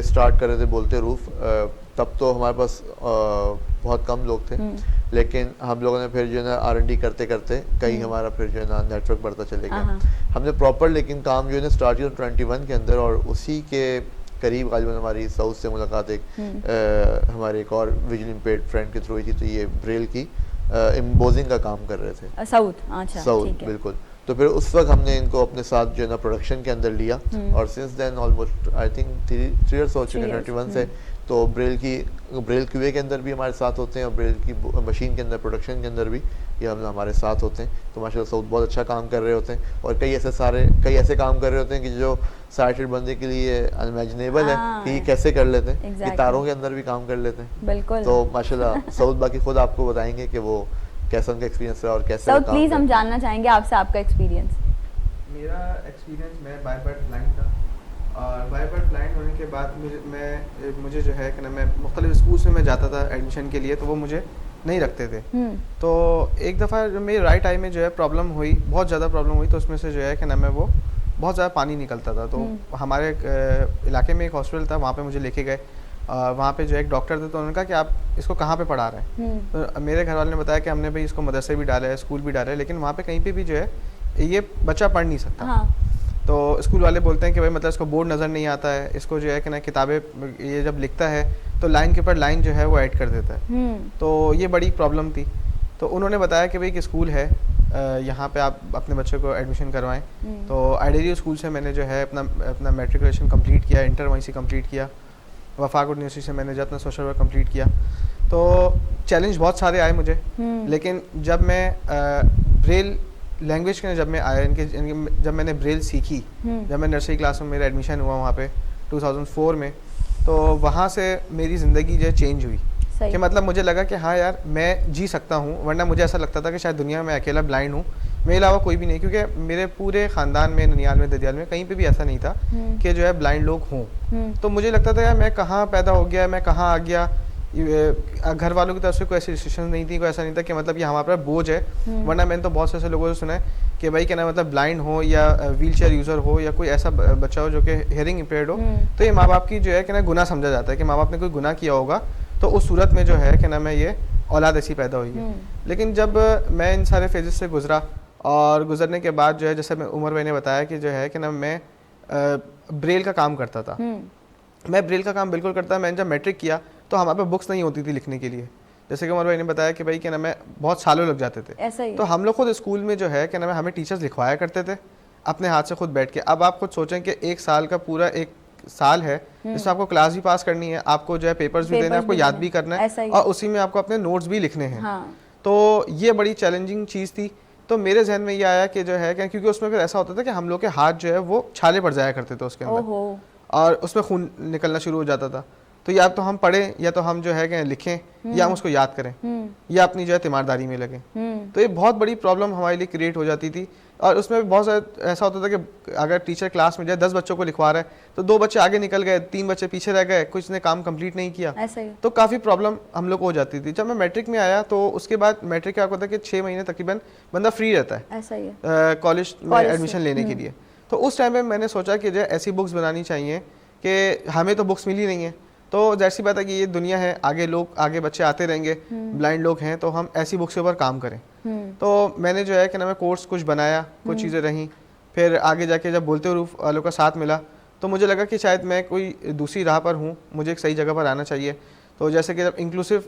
स्टार्ट कर रहे थे बोलते हरूफ, तब तो हमारे पास बहुत कम लोग थे, लेकिन हम लोगों ने फिर जो है ना R&D करते करते कहीं हमारा फिर जो है ना नेटवर्क बढ़ता चले गया। हमने प्रॉपर लेकिन काम जो है ना स्टार्ट किया 21 के अंदर, और उसी के करीब गालिबन हमारी साउथ से मुलाकात हमारे एक और विजुअली इम्पेयर्ड फ्रेंड के थ्रू हुई थी, तो ये ब्रेल की एम्बोजिंग का काम कर रहे थे साउथ बिल्कुल। तो फिर उस वक्त हमने इनको अपने साथ जो है ना प्रोडक्शन के अंदर लिया, और since then almost I think 3 years हो चुके हैं 21 से। तो ब्रेल क्यूए के अंदर भी हमारे साथ होते हैं, और ब्रेल की मशीन के अंदर प्रोडक्शन के अंदर भी ये हम हमारे साथ होते हैं। तो माशाल्लाह साउथ बहुत अच्छा काम कर रहे होते हैं, और कई ऐसे काम कर रहे होते हैं कि जो साइटेड बंदे के लिए अनइमेजिनेबल है कि कैसे कर लेते हैं, ये तारों के अंदर भी काम कर लेते हैं बिल्कुल। तो माशाल्लाह साउथ बाकी खुद आपको बताएंगे कि वो कैसा उनका एक्सपीरियंस है और कैसे तो प्लीज हम जानना चाहेंगे आपसे आपका एक्सपीरियंस। मेरा एक्सपीरियंस, मैं बाय बर्थ ब्लाइंड था, और बाय बर्थ ब्लाइंड होने के बाद मुझे जो है कि ना मैं मुख्तलिफ स्कूल्स में मैं जाता था एडमिशन के लिए, तो वो मुझे नहीं रखते थे। तो एक दफ़ा जो मेरे राइट आई में जो है प्रॉब्लम हुई, बहुत ज़्यादा प्रॉब्लम हुई, तो उसमें से जो है कि ना मैं वो बहुत ज़्यादा पानी निकलता था। तो हमारे इलाके में एक हॉस्पिटल था, वहाँ पे मुझे लेके गए। वहाँ पे जो एक डॉक्टर थे, तो उन्होंने कहा कि आप इसको कहाँ पे पढ़ा रहे हैं। तो मेरे घर वाले ने बताया कि हमने भाई इसको मदरसे भी डाला है, स्कूल भी डाला है, लेकिन वहाँ पे कहीं पे भी जो है ये बच्चा पढ़ नहीं सकता। तो स्कूल वाले बोलते हैं कि भाई मतलब इसको बोर्ड नज़र नहीं आता है, इसको जो है कि ना किताबें ये जब लिखता है तो लाइन के ऊपर लाइन जो है वो ऐड कर देता है। तो ये बड़ी प्रॉब्लम थी। तो उन्होंने बताया कि भाई कि स्कूल है, यहाँ पे आप अपने बच्चे को एडमिशन करवाएं। तो आइडियली स्कूल से मैंने जो है अपना मैट्रिकुलेशन कंप्लीट किया, इंटर वहीं से कंप्लीट किया। वफाक यूनिवर्सिटी से मैंने जो अपना सोशल वर्क कंप्लीट किया। तो चैलेंज बहुत सारे आए मुझे, लेकिन जब मैं ब्रेल लैंग्वेज के जब मैं आया जब मैंने ब्रेल सीखी, जब मैं नर्सरी क्लास में मेरा एडमिशन हुआ वहाँ पे 2004 में, तो वहाँ से मेरी ज़िंदगी जो है चेंज हुई। कि मतलब मुझे लगा कि हाँ यार मैं जी सकता हूँ, वरना मुझे ऐसा लगता था कि शायद दुनिया में अकेला ब्लाइंड हूँ, मेरे अलावा कोई भी नहीं, क्योंकि मेरे पूरे ख़ानदान में, ननियाल में, ददियाल में कहीं पे भी ऐसा नहीं था कि जो है ब्लाइंड लोग हों। तो मुझे लगता था यार मैं कहाँ पैदा हो गया, मैं कहाँ आ गया। घर वालों की तरफ से कोई ऐसी रिस्ट्रिक्शन नहीं थी, कोई ऐसा नहीं था कि मतलब ये हमारे पर बोझ है। वरना मैंने तो बहुत से ऐसे लोगों से सुना है कि भाई क्या ना मतलब ब्लाइंड हो या व्हील चेयर यूज़र हो या कोई ऐसा बच्चा हो जो कि हेयरिंग इम्पेयर्ड हो, तो ये माँ बाप की जो है कि ना गुनाह समझा जाता है कि माँ बाप ने कोई गुनाह किया होगा, तो उस सूरत में जो है कि ना मैं ये औलाद ऐसी पैदा हुई है। लेकिन जब मैं इन सारे फेजेस से गुजरा, और गुजरने के बाद जो है जैसे मैं उमर भाई ने बताया कि जो है कि ना मैं ब्रेल का काम करता था। मैं ब्रेल का काम बिल्कुल करता। मैंने जब मैट्रिक किया तो हमारे पे बुक्स नहीं होती थी लिखने के लिए, जैसे कि उमर भाई ने बताया कि भाई कि ना मैं बहुत सालों लग जाते थे। ऐसा ही। तो हम लोग खुद स्कूल में जो है कि ना हमें टीचर्स लिखवाया करते थे अपने हाथ से खुद बैठ के। अब आप खुद सोचें कि एक साल का पूरा एक साल है जिसमें आपको क्लास भी पास करनी है, आपको जो है पेपर्स भी देना है, आपको याद भी करना है, और उसी में आपको अपने नोट्स भी लिखने हैं। तो ये बड़ी चैलेंजिंग चीज़ थी। तो मेरे जहन में ये आया कि जो है क्योंकि उसमें फिर ऐसा होता था कि हम लोग के हाथ जो है वो छाले पड़ जाया करते थे उसके अंदर, और उसमें खून निकलना शुरू हो जाता था। तो या तो हम पढ़ें, या तो हम जो है कि लिखें, या हम उसको याद करें, या अपनी जो है तीमारदारी में लगें। तो ये बहुत बड़ी प्रॉब्लम हमारे लिए क्रिएट हो जाती थी। और उसमें भी बहुत सारा ऐसा होता था कि अगर टीचर क्लास में जो है 10 बच्चों को लिखवा रहा है, तो 2 बच्चे आगे निकल गए, 3 बच्चे पीछे रह गए, कुछ ने काम कंप्लीट नहीं किया। तो काफ़ी प्रॉब्लम हम लोग को हो जाती थी। जब मैं मैट्रिक में आया तो उसके बाद मैट्रिक क्या होता है कि 6 महीने तकरीबन बंदा फ्री रहता है कॉलेज में एडमिशन लेने के लिए। तो उस टाइम में मैंने सोचा कि जो ऐसी बुक्स बनानी चाहिए कि हमें तो बुक्स मिली नहीं है, तो जाहिर सी बात है कि ये दुनिया है, आगे बच्चे आते रहेंगे, ब्लाइंड लोग हैं, तो हम ऐसी बुक्स के ऊपर काम करें। तो मैंने जो है कि ना मैं कोर्स कुछ बनाया, कुछ चीज़ें रहीं, फिर आगे जाके जब बोलते हुरूफ वालों का साथ मिला तो मुझे लगा कि शायद मैं कोई दूसरी राह पर हूँ, मुझे एक सही जगह पर आना चाहिए। तो जैसे कि जब इंक्लूसिव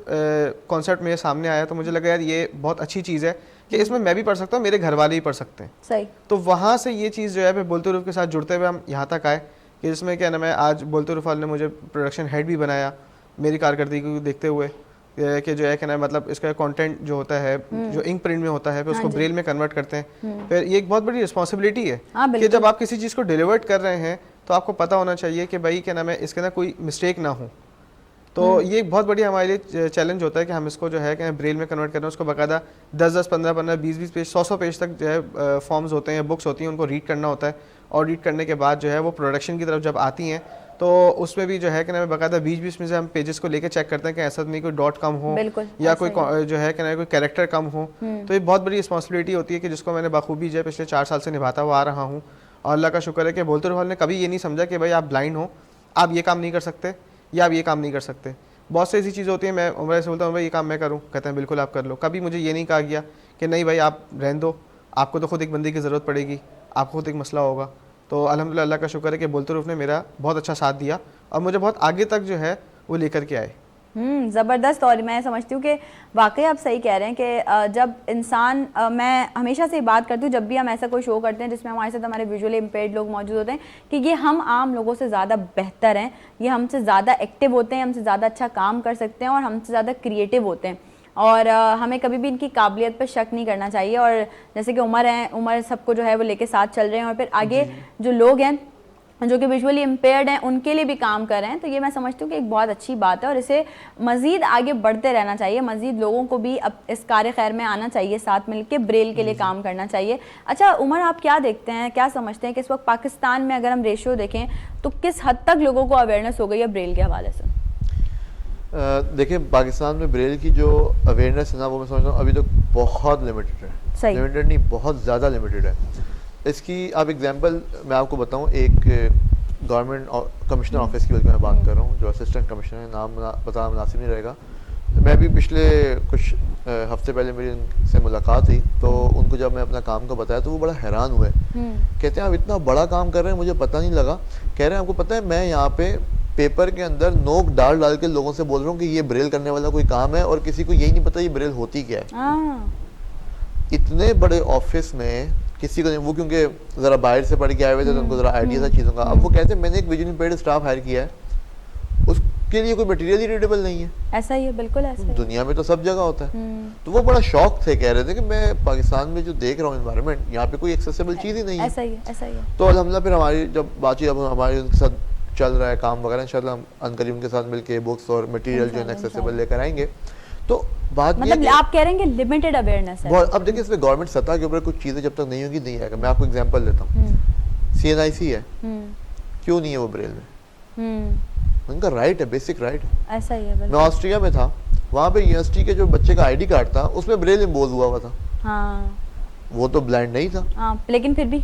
कॉन्सेप्ट मेरे सामने आया तो मुझे लगा यार ये बहुत अच्छी चीज़ है कि इसमें मैं भी पढ़ सकता हूँ, मेरे घर वाले ही पढ़ सकते हैं। सही। तो वहाँ से ये चीज़ जो है फिर बोलते हुरूफ के साथ जुड़ते हुए हम यहाँ तक आए कि जिसमें क्या ना मैं आज बोलते हुरूफ वाले ने मुझे प्रोडक्शन हेड भी बनाया मेरी कारकर्दगी को देखते हुए, कि जो है कि ना मतलब इसका कंटेंट जो होता है जो इंक प्रिंट में होता है फिर उसको ब्रेल में कन्वर्ट करते हैं। फिर ये एक बहुत बड़ी रिस्पॉन्सिबिलिटी है कि जब आप किसी चीज़ को डिलीवर कर रहे हैं तो आपको पता होना चाहिए कि भाई क्या नाम है इसके अंदर कोई मिस्टेक ना हो। तो ये एक बहुत बड़ी हमारे लिए चैलेंज होता है कि हम इसको जो है कि ब्रेल में कन्वर्ट कर रहे हैं, उसको बाकायदा 10-10, 15-15, 20-20 पेज, 100-100 पेज तक जो है फॉर्म्स होते हैं, बुक्स होती हैं, उनको रीड करना होता है। और रीड करने के बाद जो है वो प्रोडक्शन की तरफ जब आती हैं तो उसमें भी जो है कि ना बाकायदा 20-20 में से हम पेजेस को लेके चेक करते हैं कि ऐसा नहीं कोई डॉट कम हो या कोई जो है कि ना कोई कैरेक्टर कम हो। तो ये बहुत बड़ी रिस्पॉन्सिबिलिटी होती है कि जिसको मैंने बखूबी जो है पिछले 4 साल से निभाता हुआ आ रहा हूँ। और अल्लाह का शुक्र है कि बोलते हुए ने कभी ये नहीं समझा कि भाई आप ब्लाइंड हो, आप ये काम नहीं कर सकते या आप ये काम नहीं कर सकते। बहुत सी ऐसी चीज़ होती है, मैं उम्र से बोलता हूँ भाई ये काम मैं करूँ, कहते हैं बिल्कुल आप कर लो। कभी मुझे ये नहीं कहा गया कि नहीं भाई आप रहने दो, आपको तो खुद एक बंदे की ज़रूरत पड़ेगी, आपको खुद एक मसला होगा। तो अल्हम्दुलिल्लाह अल्लाह का शुक्र है कि बोलते रूफ ने मेरा बहुत अच्छा साथ दिया और मुझे बहुत आगे तक जो है वो लेकर के आए। ज़बरदस्त। और मैं समझती हूँ कि वाकई आप सही कह रहे हैं कि जब इंसान मैं हमेशा से बात करती हूँ जब भी हम ऐसा कोई शो करते हैं जिसमें हमारे साथ हमारे विजुअली इम्पेयर्ड लोग मौजूद होते हैं कि ये हम आम लोगों से ज़्यादा बेहतर हैं, ये हमसे ज़्यादा एक्टिव होते हैं, हमसे ज़्यादा अच्छा काम कर सकते हैं और हमसे ज़्यादा क्रिएटिव होते हैं और हमें कभी भी इनकी काबिलियत पर शक नहीं करना चाहिए। और जैसे कि उमर हैं, उमर सबको जो है वो लेके साथ चल रहे हैं और फिर आगे जो लोग हैं जो कि विजुअली इम्पेयर्ड हैं उनके लिए भी काम कर रहे हैं, तो ये मैं समझती हूँ कि एक बहुत अच्छी बात है और इसे मज़ीद आगे बढ़ते रहना चाहिए, मज़ीद लोगों को भी अब इस कार्य खैर में आना चाहिए, साथ मिलकर ब्रेल के लिए काम करना चाहिए। अच्छा उमर, आप क्या देखते हैं, क्या समझते हैं कि इस वक्त पाकिस्तान में अगर हम रेशियो देखें तो किस हद तक लोगों को अवेयरनेस हो गई है ब्रेल के हवाले से? देखिए पाकिस्तान में ब्रेल की जो अवेयरनेस है ना वो मैं समझता हूँ अभी तक बहुत लिमिटेड है। सही। लिमिटेड नहीं, बहुत ज़्यादा लिमिटेड है। इसकी आप एग्जांपल मैं आपको बताऊं, एक गवर्नमेंट कमिश्नर ऑफिस की बल्कि मैं बात कर रहा हूं जो असिस्टेंट कमिश्नर है, नाम बताना मुनासिब नहीं रहेगा। मैं भी पिछले कुछ हफ्ते पहले मेरी उनसे मुलाकात हुई तो उनको जब मैं अपना काम का बताया तो वो बड़ा हैरान हुए। कहते हैं आप इतना बड़ा काम कर रहे हैं मुझे पता नहीं लगा। कह रहे हैं आपको पता है मैं यहाँ पे पेपर के अंदर नोक डाल डाल के लोगों से बोल रहा हूँ कि ये ब्रेल करने वाला कोई काम है और किसी को यही नहीं पता ये ब्रेल होती क्या है। इतने बड़े ऑफिस में किसी को नहीं, वो क्योंकि ज़रा बाहर से पढ़ के आए हुए थे तो उनको ज़रा आइडिया था चीज़ों का। अब वो कहते हैं मैंने एक विजुअली इम्पेयर्ड स्टाफ हायर किया है, उसके लिए कोई मटेरियल ही रीडेबल नहीं है। ऐसा ही है, बिल्कुल ऐसा है। दुनिया में तो सब जगह होता है। तो वो बड़ा शौक थे, कह रहे थे कि मैं पाकिस्तान में जो देख रहा हूँ एनवायरनमेंट, यहाँ पे कोई एक्सेसिबल चीज़ ही नहीं है। ऐसा ही है, ऐसा ही है। तो अल्हम्दुलिल्लाह फिर हमारी जब बातचीत अब हमारे उनके साथ चल रहा है काम वगैरह, इंशाल्लाह हम अनकरीब उनके साथ मिलके बुक्स और मटेरियल जो है एक्सेसिबल लेकर आएंगे। तो बात मतलब आप कह रहे हैं कि लिमिटेड अवेयरनेस है। अब देखिए इसमें गवर्नमेंट सतह के ऊपर कुछ चीज़ें जब तक नहीं होगी नहीं आएगा। मैं आपको एग्जांपल देता हूँ, CNIC है, क्यों नहीं है वो ब्रेल में? उनका राइट है, बेसिक राइट है। ऐसा ही है। मैं ऑस्ट्रिया में था, वहाँ पे यूनिवर्सिटी के जो बच्चे का ID कार्ड था उसमें ब्रेल इम्पोज हुआ था। हाँ। वो तो ब्लाइंड नहीं था। हाँ, लेकिन फिर भी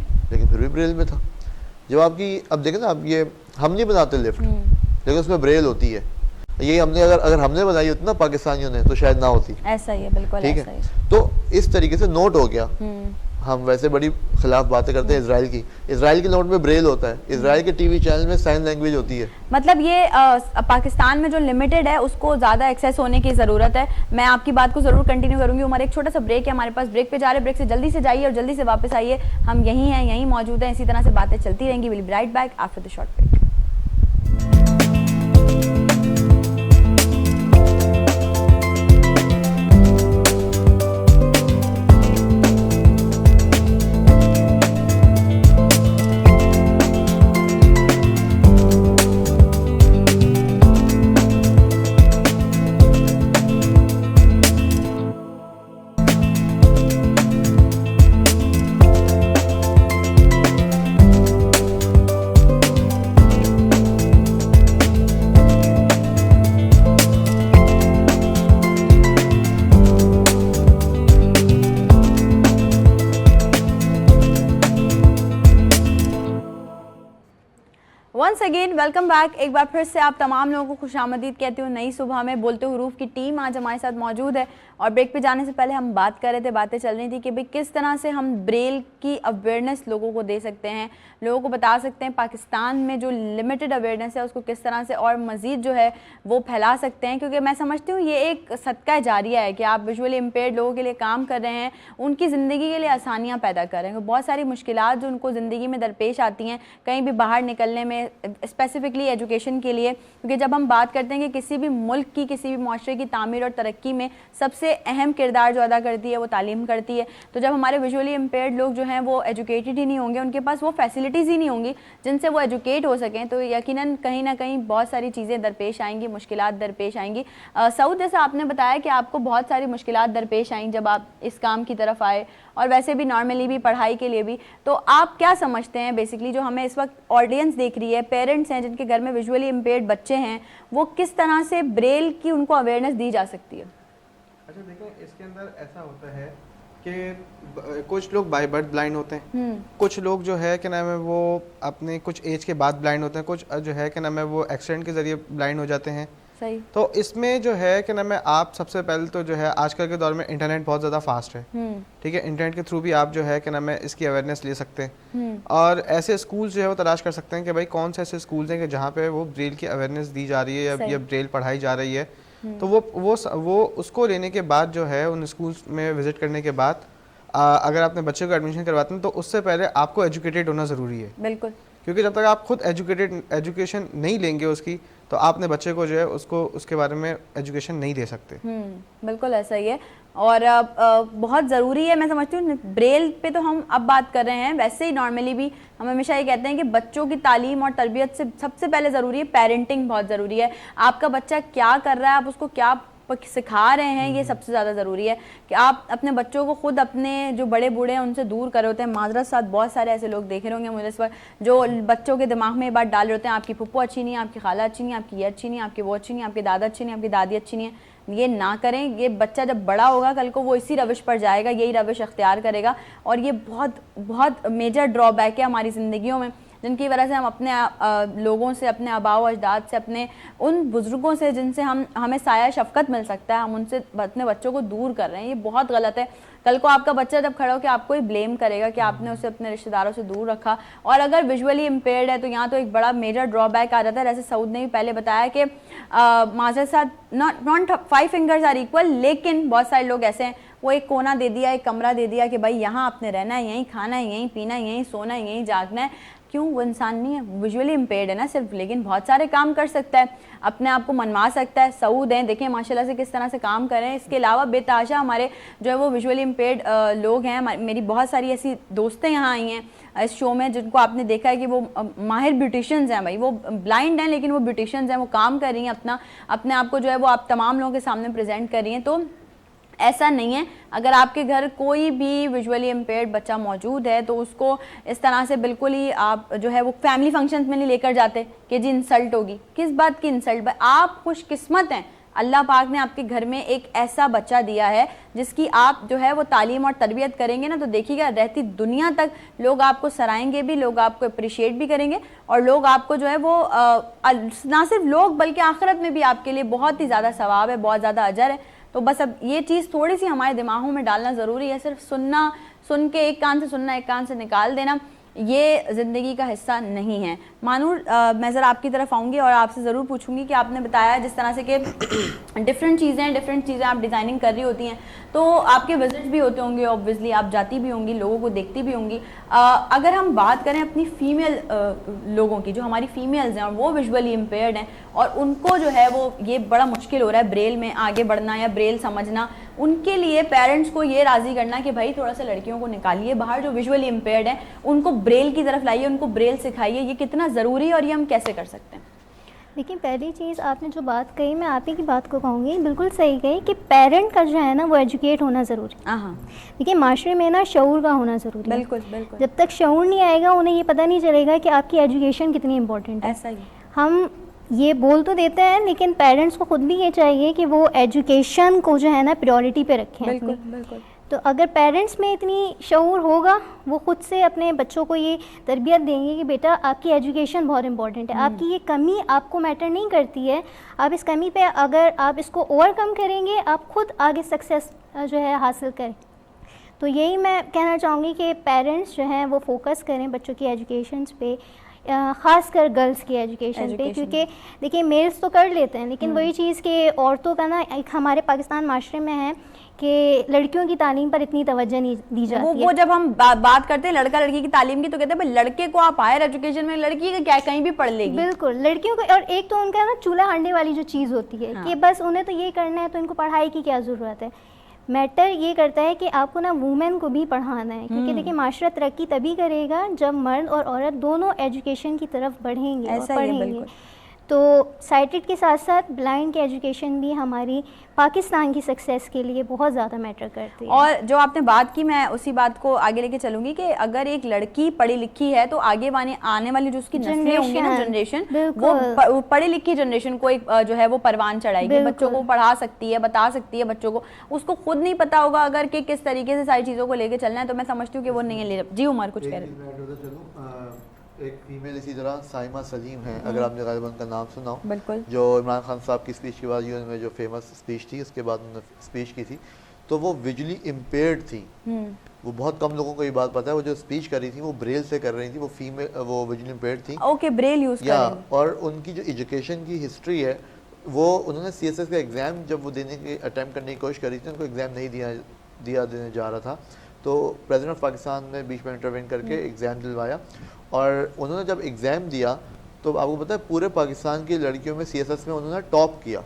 ब्रेल में था। जब आपकी अब देखें ना, अब ये हम नहीं बनाते लिफ्ट, लेकिन उसमें ब्रेल होती है। ये हमने अगर हमने बनाई होती ना पाकिस्तानियों ने तो शायद ना होती। ऐसा ही है, बिल्कुल ठीक ऐसा है। ही। तो इस तरीके से नोट हो गया। हम वैसे बड़ी खिलाफ बातें करते हैं इजराइल की। इजराइल के नोट में ब्रेल होता है, इजराइल के टीवी चैनल में साइन लैंग्वेज होती है। मतलब ये पाकिस्तान में जो लिमिटेड है उसको ज़्यादा एक्सेस होने की ज़रूरत है। मैं आपकी बात को ज़रूर कंटिन्यू करूंगी। उमर, एक छोटा सा ब्रेक है हमारे पास, ब्रेक पे जा रहे हैं, ब्रेक से जल्दी से जाइए और जल्दी से वापस आइए। हम यहीं हैं, यहीं मौजूद हैं, इसी तरह से बातें चलती रहेंगी। Will be right back after the short break. Once again welcome back. एक बार फिर से आप तमाम लोगों को खुशामदीद कहती हूँ नई सुबह में। बोलते हुरूफ की टीम आज हमारे साथ मौजूद है और ब्रेक पे जाने से पहले हम बात कर रहे थे, बातें चल रही थी कि भाई किस तरह से हम ब्रेल की अवेयरनेस लोगों को दे सकते हैं, लोगों को बता सकते हैं पाकिस्तान में जो लिमिटेड अवेयरनेस है उसको किस तरह से और मज़ीद जो है वो फैला सकते हैं। क्योंकि मैं समझती हूँ ये एक सदका जारिया है कि आप विजुअली इम्पेयर्ड लोगों के लिए काम कर रहे हैं, उनकी ज़िंदगी के लिए आसानियाँ पैदा कर रहे हैं। बहुत सारी मुश्किलात जो उनको ज़िंदगी में दरपेश आती हैं कहीं भी बाहर निकलने में, स्पेसिफिकली एजुकेशन के लिए। क्योंकि जब हम बात करते हैं कि किसी भी मुल्क की, किसी भी माशरे की तामीर और तरक्की में सबसे अहम किरदार जो अदा करती है वो तालीम करती है। तो जब हमारे विजुअली इम्पेयर्ड लोग जो हैं वो एजुकेटेड ही नहीं होंगे, उनके पास वो फैसिलिटीज़ ही नहीं होंगी जिनसे वो एजुकेट हो सकें, तो यकीनन कहीं ना कहीं बहुत सारी चीज़ें दरपेश आएंगी, मुश्किलात दरपेश आएंगी। सऊद, जैसा आपने बताया कि आपको बहुत सारी मुश्किलात दरपेश आएँ जब आप इस काम की तरफ आए और वैसे भी नॉर्मली भी पढ़ाई के लिए भी, तो आप क्या समझते हैं बेसिकली जो हमें इस वक्त ऑडियंस देख रही है, पेरेंट्स हैं जिनके घर में विजुअली इम्पेयर्ड बच्चे हैं, वो किस तरह से ब्रेल की उनको अवेयरनेस दी जा सकती है? अच्छा देखें, इसके अंदर ऐसा होता है कि कुछ लोग बाय बर्थ ब्लाइंड होते हैं, कुछ लोग जो है कि नाम है वो अपने कुछ एज के बाद ब्लाइंड होते हैं, कुछ जो है कि नाम है वो एक्सीडेंट के ज़रिए ब्लाइंड हो जाते हैं। सही। तो इसमें जो है कि ना मैं आप सबसे पहले तो जो है आजकल के दौर में इंटरनेट बहुत ज़्यादा फास्ट है, ठीक है, इंटरनेट के थ्रू भी आप जो है कि ना मैं इसकी अवेयरनेस ले सकते हैं और ऐसे स्कूल्स जो है वो तलाश कर सकते हैं कि भाई कौन से ऐसे स्कूल्स हैं कि जहाँ पे वो ब्रेल की अवेयरनेस दी जा रही है या ब्रेल पढ़ाई जा रही है। तो वो उसको लेने के बाद जो है उन स्कूल्स में विजिट करने के बाद अगर आपने बच्चे को एडमिशन करवाते हैं तो उससे पहले आपको एजुकेटेड होना ज़रूरी है। बिल्कुल, क्योंकि जब तक आप खुद एजुकेशन नहीं लेंगे उसकी तो आपने बच्चे को जो है उसको उसके बारे में एजुकेशन नहीं दे सकते। बिल्कुल ऐसा ही है और बहुत ज़रूरी है। मैं समझती हूँ ब्रेल पे तो हम अब बात कर रहे हैं, वैसे ही नॉर्मली भी हम हमेशा ये कहते हैं कि बच्चों की तालीम और तरबियत से सबसे पहले ज़रूरी है पेरेंटिंग, बहुत ज़रूरी है। आपका बच्चा क्या कर रहा है, आप उसको क्या सिखा रहे हैं, ये सबसे ज़्यादा ज़रूरी है कि आप अपने बच्चों को खुद अपने जो बड़े बूढ़े हैं उनसे दूर कर होते हैं। माजरत साथ बहुत सारे ऐसे लोग देखे होंगे मुझे इस वक्त जो बच्चों के दिमाग में ये बात डाल रहे होते हैं आपकी पुप्पो अच्छी नहीं है, आपकी खाला अच्छी नहीं है, आपकी ये अच्छी नहीं है, आपकी वो अच्छी नहीं है, आपके दादा अच्छी नहीं है, आपकी दादी अच्छी नहीं है। ये ना करें। ये बच्चा जब बड़ा होगा कल को वो इसी रविश पर जाएगा, यही रविश अख्तियार करेगा और ये बहुत बहुत मेजर ड्रॉबैक है हमारी ज़िंदगियों में, जिनकी वजह से हम अपने लोगों से, अपने आबाओ अजदाद से, अपने उन बुज़ुर्गों से जिनसे हमें साया शफ़क़त मिल सकता है, हम उनसे अपने बच्चों को दूर कर रहे हैं। ये बहुत गलत है। कल को आपका बच्चा जब खड़ा हो कि आपको ही ब्लेम करेगा कि आपने उसे अपने रिश्तेदारों से दूर रखा। और अगर विजुअली इम्पेयर्ड है तो यहाँ तो एक बड़ा मेजर ड्रॉबैक आ जाता है। जैसे सऊद ने भी पहले बताया कि माज़र साथ नॉट 5 फिंगर्स आर इक्वल, लेकिन बहुत सारे लोग ऐसे हैं वो एक कोना दे दिया, एक कमरा दे दिया कि भाई यहाँ आपने रहना है, यहीं खाना है, यहीं पीना है, यहीं सोना है, यहीं जागना है। क्यों? वो इंसान नहीं है, विजुअली इम्पेयर्ड है ना सिर्फ, लेकिन बहुत सारे काम कर सकता है, अपने आप को मनवा सकता है। सऊद हैं, देखें माशाल्लाह से किस तरह से काम कर रहे हैं। इसके अलावा बेताशा हमारे जो है वो विजुअली इम्पेयर्ड लोग हैं। मेरी बहुत सारी ऐसी दोस्तें यहाँ आई हैं इस शो में जिनको आपने देखा है कि वो माहिर ब्यूटिशियंस हैं। भाई वो ब्लाइंड हैं लेकिन वो ब्यूटिशियंस हैं, वो काम कर रही हैं, अपने आप को जो है वो आप तमाम लोगों के सामने प्रेजेंट कर रही हैं। तो ऐसा नहीं है, अगर आपके घर कोई भी विजुअली इम्पेयर्ड बच्चा मौजूद है तो उसको इस तरह से बिल्कुल ही आप जो है वो फैमिली फंक्शंस में नहीं लेकर जाते कि जी इंसल्ट होगी। किस बात की इंसल्ट? आप खुशकिस्मत हैं, अल्लाह पाक ने आपके घर में एक ऐसा बच्चा दिया है जिसकी आप जो है वो तालीम और तरबियत करेंगे ना तो देखिएगा रहती दुनिया तक लोग आपको सराहेंगे भी, लोग आपको अप्रिशिएट भी करेंगे और लोग आपको जो है वो ना सिर्फ लोग बल्कि आखिरत में भी आपके लिए बहुत ही ज़्यादा सवाब है, बहुत ज़्यादा अजर है। तो बस अब ये चीज़ थोड़ी सी हमारे दिमागों में डालना ज़रूरी है। सिर्फ सुन के एक कान से सुनना, एक कान से निकाल देना, ये ज़िंदगी का हिस्सा नहीं है। मानूर, मैं ज़रा आपकी तरफ आऊँगी और आपसे ज़रूर पूछूंगी कि आपने बताया जिस तरह से कि डिफरेंट चीज़ें आप डिज़ाइनिंग कर रही होती हैं तो आपके विजिट्स भी होते होंगे, ऑब्वियसली आप जाती भी होंगी, लोगों को देखती भी होंगी। अगर हम बात करें अपनी फ़ीमेल लोगों की, जो हमारी फ़ीमेल्स हैं और वो विजुअली इम्पेयर्ड हैं और उनको जो है वो ये बड़ा मुश्किल हो रहा है ब्रेल में आगे बढ़ना या ब्रेल समझना, उनके लिए पेरेंट्स को ये राज़ी करना कि भाई थोड़ा सा लड़कियों को निकालिए बाहर जो विजुअली इम्पेयर्ड हैं, उनको ब्रेल की तरफ लाइए, उनको ब्रेल सिखाइए, ये कितना ज़रूरी है और ये हम कैसे कर सकते हैं? देखिए, पहली चीज़ आपने जो बात कही, मैं आप ही की बात को कहूँगी, बिल्कुल सही कही कि पेरेंट का जो है ना वो एजुकेट होना ज़रूरी है। हाँ, देखिए, माशरे में ना शऊर का होना ज़रूरी है। बिल्कुल बिल्कुल। जब तक शऊर नहीं आएगा उन्हें ये पता नहीं चलेगा कि आपकी एजुकेशन कितनी इंपॉर्टेंट है। ऐसा ही हम ये बोल तो देते हैं लेकिन पेरेंट्स को खुद भी ये चाहिए कि वो एजुकेशन को जो है ना प्रायोरिटी पे रखें। बिल्कुल बिल्कुल। तो अगर पेरेंट्स में इतनी शऊर होगा, वो खुद से अपने बच्चों को ये तरबियत देंगे कि बेटा आपकी एजुकेशन बहुत इंपॉर्टेंट है, आपकी ये कमी आपको मैटर नहीं करती है, आप इस कमी पे अगर आप इसको ओवरकम करेंगे आप खुद आगे सक्सेस जो है हासिल करें। तो यही मैं कहना चाहूँगी कि पेरेंट्स जो हैं वो फोकस करें बच्चों की एजुकेशन पे, ख़ासकर गर्ल्स की एजुकेशन पे, क्योंकि देखिए मेल्स तो कर लेते हैं लेकिन वही चीज़ कि औरतों का ना एक हमारे पाकिस्तान माशरे में है कि लड़कियों की तालीम पर इतनी तवज्जो नहीं दी जाती है। वो जब हम बात करते हैं लड़का लड़की की तालीम की तो कहते हैं भाई लड़के को आप हायर एजुकेशन में, लड़की का क्या कहीं भी पढ़ लेगी। बिल्कुल, लड़कियों को, और एक तो उनका ना चूल्हा हांडे वाली जो चीज़ होती है कि बस उन्हें तो ये करना है तो इनको पढ़ाई की क्या ज़रूरत है। मैटर ये करता है कि आपको ना वुमेन को भी पढ़ाना है, क्योंकि देखिए माशरा तरक्की तभी करेगा जब मर्द और औरत दोनों एजुकेशन की तरफ बढ़ेंगे और पढ़ेंगे। तो साइटेड के साथ साथ ब्लाइंड की एजुकेशन भी हमारी पाकिस्तान की सक्सेस के लिए बहुत ज़्यादा मैटर करती है। और जो आपने बात की मैं उसी बात को आगे लेके चलूँगी कि अगर एक लड़की पढ़ी लिखी है तो आगे आने वाली जो उसकी नस्लें होंगी ना, जनरेशन, वो पढ़ी लिखी जनरेशन को एक जो है वो परवान चढ़ाएगी, बच्चों को पढ़ा सकती है, बता सकती है बच्चों को। उसको खुद नहीं पता होगा अगर कि किस तरीके से सारी चीज़ों को लेके चलना है, तो मैं समझती हूँ कि वो नहीं ले। जी उमर कुछ कह रहे हैं? एक फीमेल इसी तरह साइमा सलीम है, अगर आपने गालिबा उनका नाम सुना हो, बिल्कुल जो इमरान खान साहब की स्पीच के बाद यूएन में जो फेमस स्पीच थी, उसके बाद उन्होंने स्पीच की थी, तो वो विजुअली इम्पेयर्ड थी। वो बहुत कम लोगों को ये बात पता है, वो जो स्पीच कर रही थी वो ब्रेल से कर रही थी, वो फीमेल, वो विजुअली इम्पेयर्ड थी। ओके, ब्रेल यूज या करें। और उनकी जो एजुकेशन की हिस्ट्री है, वो उन्होंने सीएसएस का एग्ज़ाम जब वो देने की अटैम्प्ट करने की कोशिश करी थी, उनको एग्ज़ाम नहीं देने जा रहा था, तो प्रेसिडेंट ऑफ पाकिस्तान ने बीच में इंटरवेन करके एग्ज़ाम दिलवाया, और उन्होंने जब एग्ज़ाम दिया तो आपको पता है पूरे पाकिस्तान की लड़कियों में सीएसएस में उन्होंने टॉप किया,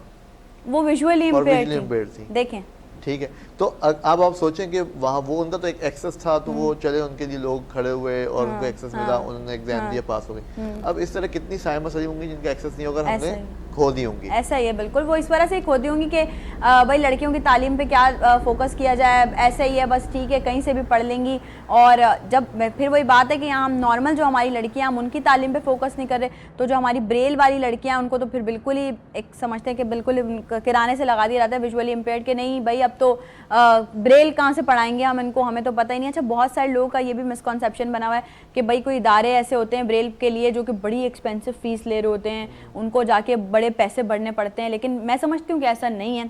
वो विजुअली और विजुअली इम्पेयर्ड इम्पेयर्ड थी। देखें, ठीक है, तो अब आप सोचें कि वहाँ वो उनका तो एक एक्सेस था, तो वो चले, उनके लिए लोग खड़े हुए और उनको एक्सेस मिला, उन्होंने एग्जाम दिया, पास हो गई। अब इस तरह कितनी साइमा सलीम होंगी जिनका एक्सेस नहीं होगा, हमने खो दी होंगी। ऐसा ही है, बिल्कुल वो इस वजह से खो दी होंगी कि भाई लड़कियों की तालीम पे क्या फोकस किया जाए, ऐसा ही है बस, ठीक है कहीं से भी पढ़ लेंगी। और जब फिर वही बात है कि यहाँ हम नॉर्मल जो हमारी लड़कियाँ, हम उनकी तालीम पे फोकस नहीं कर रहे, तो जो हमारी ब्रेल वाली लड़कियाँ उनको तो फिर बिल्कुल ही एक समझते हैं कि बिल्कुल किराने से लगा दिया जाता है विजुअली इम्पेयर्ड, के नहीं भाई अब तो ब्रेल कहाँ से पढ़ाएंगे हम इनको, हमें तो पता ही नहीं। अच्छा, बहुत सारे लोगों का ये भी मिसकॉन्सेप्शन बना हुआ है कि भाई कोई इदारे ऐसे होते हैं ब्रेल के लिए जो कि बड़ी एक्सपेंसिव फीस ले रहे होते हैं, उनको जाके बड़े पैसे भरने पड़ते हैं, लेकिन मैं समझती हूँ कि ऐसा नहीं है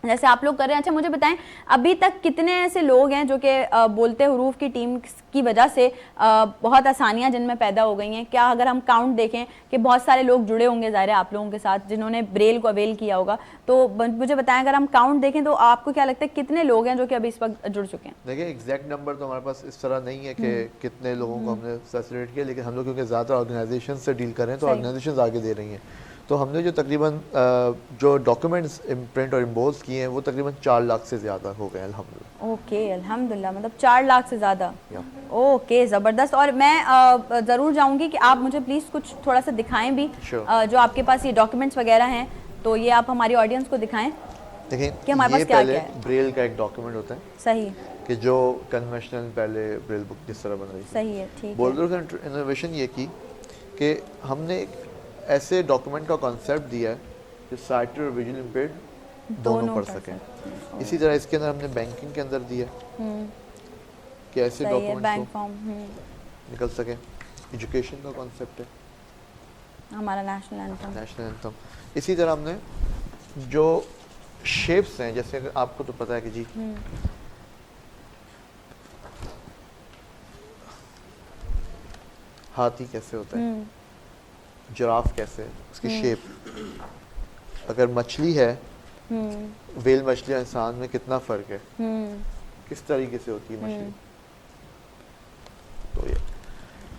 जैसे आप लोग कर रहे हैं। अच्छा, मुझे बताएं अभी तक कितने ऐसे लोग हैं जो कि बोलते हरूफ की टीम की वजह से बहुत आसानियां जिनमें पैदा हो गई हैं? क्या अगर हम काउंट देखें कि बहुत सारे लोग जुड़े होंगे ज़ाहिर है आप लोगों के साथ जिन्होंने ब्रेल को अवेल किया होगा, तो मुझे बताएं अगर हम काउंट देखें तो आपको क्या लगता है कितने लोग हैं जो कि अभी इस वक्त जुड़ चुके हैं? देखिए एग्जैक्ट नंबर तो हमारे पास इस तरह नहीं है कि कितने लोगों को हमने फैसिलिटेट किया, लेकिन हम लोग क्योंकि ज़्यादा ऑर्गेनाइजेशन से डील कर रहे हैं तो ऑर्गेनाइजेशन आगे दे रही हैं, तो हमने जो तकरीबन जो डॉक्यूमेंट्स प्रिंट और इम्बोज किए हैं वो तकरीबन 4 लाख से ज़्यादा हो गए अल्हम्दुलिल्लाह। ओके, अल्हम्दुलिल्लाह, मतलब 4 लाख से ज़्यादा। ओके, ज़बरदस्त। और मैं ज़रूर चाहूँगी कि आप मुझे प्लीज़ कुछ थोड़ा सा दिखाएं भी, जो आपके पास ये डॉक्यूमेंट्स वगैरह हैं, तो ये आप हमारी ऑडियंस को दिखाएं। देखिए कि हमारे पास क्या क्या है। ब्रेल का एक डॉक्यूमेंट होता है, सही, कि जो कन्वेंशनल पहले ब्रेल बुक जिस तरह बन रही थी, सही है, ठीक है। बोल्डर का इनोवेशन ये की कि हमने एक ऐसे डॉक्यूमेंट का कॉन्सेप्ट दिया है जो साइटेड और विजुअली इम्पेयर्ड दोनों पढ़ सकें। इसी तरह इसके अंदर हमने बैंकिंग के अंदर दिया कि ऐसे डॉक्यूमेंट्स निकल सकें। एजुकेशन का कॉन्सेप्ट है हमारा नेशनल एंथम। इसी तरह हमने जो शेप्स हैं, जैसे आपको तो पता है कि जी हाथी कैसे होता है, जिराफ कैसे है, उसकी शेप, अगर मछली है, वेल मछली और इंसान में कितना फर्क है, किस तरीके से होती है मछली, तो ये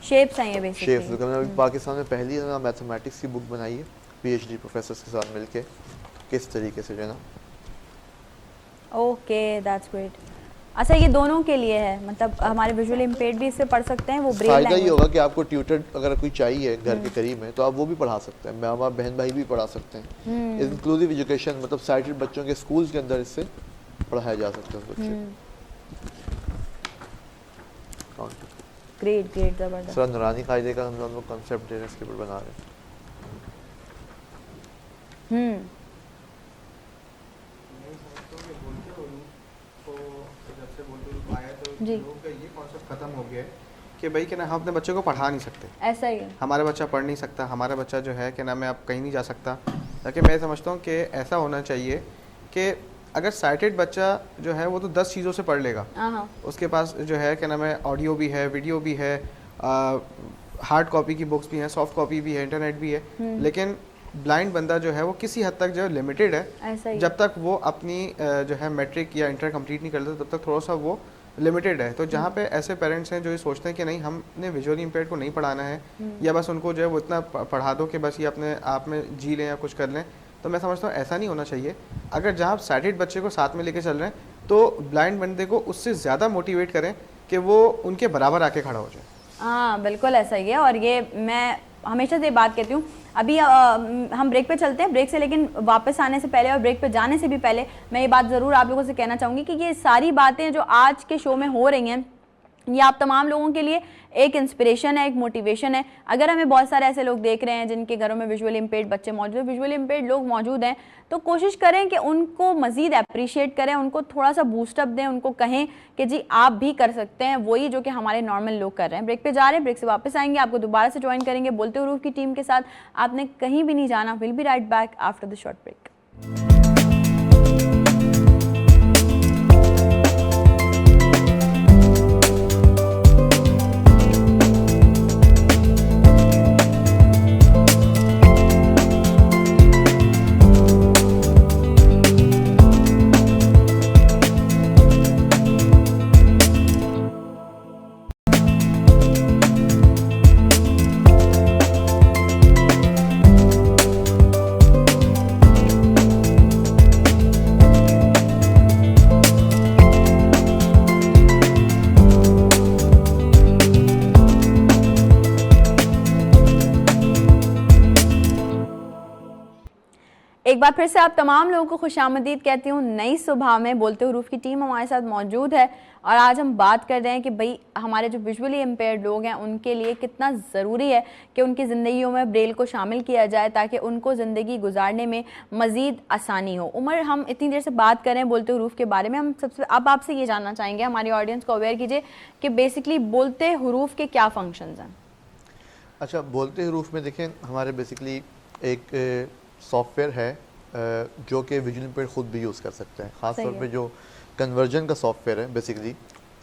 शेप्स हैं ये बेसिकली। शेप्स हमने अभी पाकिस्तान में पहली ना मैथमेटिक्स की बुक बनाई है पीएचडी प्रोफेसर्स के साथ मिलके, किस तरीके से जो है ना। Okay, that's great. अच्छा, ये दोनों के लिए है, मतलब हमारे विजुअली इम्पेयर्ड भी इससे पढ़ सकते हैं, वो ब्रेल फायदा ये होगा कि आपको ट्यूटर अगर कोई चाहिए घर के करीब में तो आप वो भी पढ़ा सकते हैं, मामा बहन भाई भी पढ़ा सकते हैं। इंक्लूसिव एजुकेशन मतलब साइटेड बच्चों के स्कूल्स के अंदर इससे पढ़ाया जा सकता है बच्चे। ग्रेट ग्रेट, जबरदस्त। सर नूरानी कायदे का हम लोग कॉन्सेप्ट दे रहे हैं, इसके ऊपर बना रहे हैं। जी, लोगों का ये कॉन्सेप्ट खत्म हो गया है कि भाई क्या ना हम अपने बच्चे को पढ़ा नहीं सकते, ऐसा ही है। हमारा बच्चा पढ़ नहीं सकता, हमारा बच्चा जो है कि ना मैं आप कहीं नहीं जा सकता। ताकि मैं समझता हूँ कि ऐसा होना चाहिए कि अगर साइटेड बच्चा जो है वो तो 10 चीज़ों से पढ़ लेगा, उसके पास जो है क्या नाम है ऑडियो भी है, वीडियो भी है, हार्ड कॉपी की बुक्स भी हैं, सॉफ्ट कॉपी भी है, इंटरनेट भी है, लेकिन ब्लाइंड बंदा जो है वो किसी हद तक जो है लिमिटेड है। जब तक वो अपनी जो है मैट्रिक या इंटर कंप्लीट नहीं कर लेता तब तक थोड़ा सा वो लिमिटेड है। तो जहाँ पे ऐसे पेरेंट्स हैं जो ये सोचते हैं कि नहीं हमने विजुअली इम्पेयर्ड को नहीं पढ़ाना है, या बस उनको जो है वो इतना पढ़ा दो कि बस ये अपने आप में जी लें या कुछ कर लें, तो मैं समझता हूँ ऐसा नहीं होना चाहिए। अगर जहाँ आप साइटेड बच्चे को साथ में लेके चल रहे हैं तो ब्लाइंड बंदे को उससे ज़्यादा मोटिवेट करें कि वो उनके बराबर आके खड़ा हो जाए। हाँ बिल्कुल ऐसा ही है, और ये मैं हमेशा से बात कहती हूँ। अभी हम ब्रेक पे चलते हैं, ब्रेक से लेकिन वापस आने से पहले और ब्रेक पे जाने से भी पहले मैं ये बात ज़रूर आप लोगों से कहना चाहूँगी कि ये सारी बातें जो आज के शो में हो रही हैं, ये आप तमाम लोगों के लिए एक इंस्पिरेशन है, एक मोटिवेशन है। अगर हमें बहुत सारे ऐसे लोग देख रहे हैं जिनके घरों में विजुअली इम्पेयर्ड बच्चे मौजूद हैं, विजुअली इम्पेयर्ड लोग मौजूद हैं, तो कोशिश करें कि उनको मज़ीद अप्रिशिएट करें, उनको थोड़ा सा बूस्टअप दें, उनको कहें कि जी आप भी कर सकते हैं वही जो कि हमारे नॉर्मल लोग कर रहे हैं। ब्रेक पे जा रहे हैं, ब्रेक से वापस आएंगे, आपको दोबारा से ज्वाइन करेंगे बोलते हुरूफ की टीम के साथ। आपने कहीं भी नहीं जाना। Will be right back after the short break. एक बार फिर से आप तमाम लोगों को खुशामदीद कहती हूँ नई सुबह में। बोलते हुरूफ की टीम हमारे साथ मौजूद है और आज हम बात कर रहे हैं कि भाई हमारे जो विजुअली इम्पेयर्ड लोग हैं उनके लिए कितना ज़रूरी है कि उनकी ज़िंदगियों में ब्रेल को शामिल किया जाए ताकि उनको ज़िंदगी गुजारने में मज़ीद आसानी हो। उमर, हम इतनी देर से बात कर रहे हैं बोलते हुरूफ के बारे में, हम सबसे अब आपसे ये जानना चाहेंगे, हमारी ऑडियंस को अवेयर कीजिए कि बेसिकली बोलते हुरूफ के क्या फंक्शंस हैं। अच्छा, बोलते हुरूफ में देखें हमारे बेसिकली एक सॉफ्टवेयर है जो कि विजुअली इम्पेयर्ड खुद भी यूज़ कर सकते हैं। ख़ास तौर पे जो कन्वर्जन का सॉफ्टवेयर है बेसिकली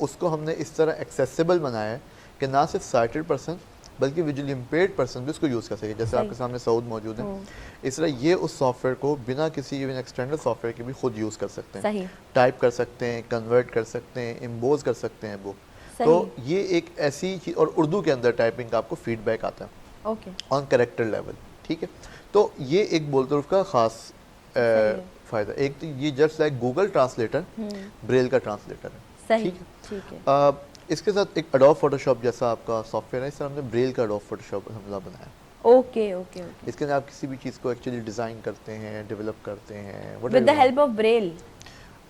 उसको हमने इस तरह एक्सेसिबल बनाया है कि ना सिर्फ साइटेड पर्सन बल्कि विजुअली इम्पेयर्ड पर्सन भी उसको यूज़ कर सके। जैसे आपके सामने सऊद मौजूद है, इस तरह ये उस सॉफ्टवेयर को बिना किसी इवन एक्सटेंडेड सॉफ्टवेयर के भी खुद यूज़ कर सकते हैं। टाइप कर सकते हैं, कन्वर्ट कर सकते हैं, इम्पोज कर सकते हैं बुक। तो ये एक ऐसी चीज़, और उर्दू के अंदर टाइपिंग का आपको फीडबैक आता है ऑन कैरेक्टर लेवल। ठीक है, तो ये एक बोलते हुरूफ का ख़ास फ़ायदा। एक तो ये just like Google translator Braille का ट्रांसलेटर है। ठीक है, इसके साथ एक एडोब फोटोशॉप जैसा आपका सॉफ्टवेयर है, इस तरह हमने ब्रेल का एडोब फोटोशॉप हमला बनाया। ओके। इसके अंदर आप किसी भी चीज़ को एक्चुअली डिज़ाइन करते हैं, डेवलप करते हैं with the help of Braille.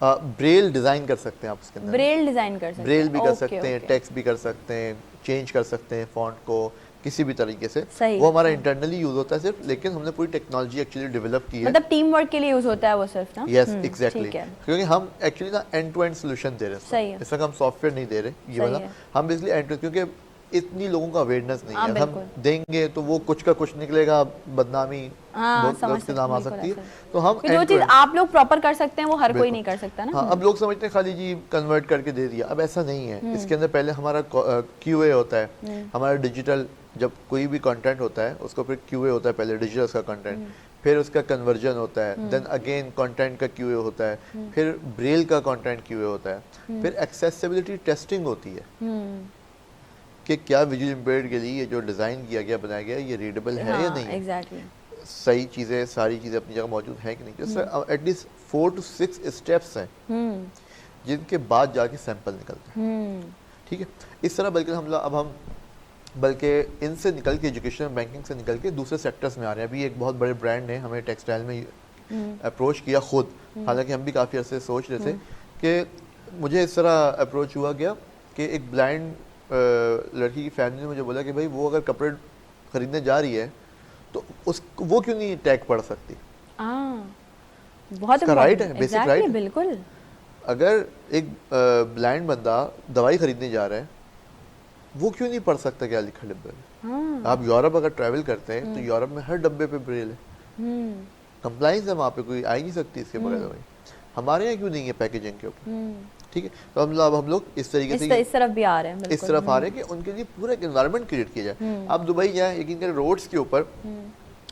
Braille design कर सकते हैं आप उसके अंदर, ब्रेल डिज़ाइन कर सकते हैं, ब्रेल भी कर सकते हैं, टेक्स्ट भी कर सकते हैं, चेंज कर सकते हैं फ़ॉन्ट को किसी भी तरीके से। वो हमारा इंटरनली यूज होता है सिर्फ, लेकिन हमने पूरी टेक्नोलॉजी एक्चुअली डेवलप की है, मतलब टीम वर्क के लिए यूज होता है वो सिर्फ ना। यस एग्जैक्टली, क्योंकि हम एक्चुअली ना एंड टू एंड सोल्यूशन दे रहे हैं। इस वक्त हम सॉफ्टवेयर नहीं दे रहे ये वाला, हम बेसिकली एंड टू, क्योंकि इतनी लोगों का अवेयरनेस नहीं है। हम देंगे तो वो कुछ का कुछ निकलेगा, बदनामी उसके नाम आ सकती है। तो हम जो चीज आप लोग प्रॉपर कर सकते हैं वो हर कोई नहीं कर सकता ना। हाँ, अब लोग समझते हैं खाली जी कन्वर्ट करके दे दिया, अब ऐसा नहीं है। इसके अंदर पहले हमारा QA होता है, हमारा डिजिटल, जब कोई भी कंटेंट होता है उसको फिर QA होता है, पहले डिजिटल उसका कंटेंट, फिर उसका कन्वर्जन होता है, देन अगेन कंटेंट का QA होता है, फिर ब्रेल का कंटेंट QA होता है, फिर एक्सेसिबिलिटी टेस्टिंग होती है कि क्या विजुअली इम्पेयर्ड के लिए ये जो डिज़ाइन किया गया, बनाया गया, ये रीडेबल है या नहीं। एग्जैक्टली, सही चीज़ें, सारी चीज़ें अपनी जगह मौजूद है कि नहीं। जैसे एटलीस्ट 4 to 6 स्टेप्स हैं जिनके बाद जाके सैंपल निकलते हैं। ठीक है, इस तरह बल्कि इनसे निकल के, एजुकेशन बैंकिंग से निकल के दूसरे सेक्टर्स में आ रहे हैं। अभी एक बहुत बड़े ब्रांड ने हमें टेक्सटाइल में अप्रोच किया खुद, हालांकि हम भी काफ़ी अर्से सोच रहे थे कि मुझे इस तरह अप्रोच हुआ गया कि एक ब्लाइंड लड़की की फैमिली ने मुझे बोला कि भाई वो अगर कपड़े खरीदने जा रही है तो वो क्यों नहीं टैग पढ़ सकती। बहुत राइट है, बेसिक राइट है। बिल्कुल, अगर एक ब्लाइंड बंदा दवाई खरीदने जा रहा है वो क्यों नहीं पढ़ सकता क्या लिखा डब्बे में। आप यूरोप अगर ट्रैवल करते हैं तो यूरोप में हर डब्बे पे ब्रेल है, कंप्लाइंस है, वहाँ पे कोई आ ही नहीं सकती इसके बगैर दवाई। हमारे यहाँ क्यों नहीं है पैकेजिंग के ऊपर। ठीक है, तो हम लोग इस तरीके से इस तरफ भी आ रहे हैं, इस तरफ आ रहे हैं कि उनके लिए पूरा एक एनवायरनमेंट क्रिएट किया जाए। आप दुबई जाएं, यकीन करें रोड्स के ऊपर,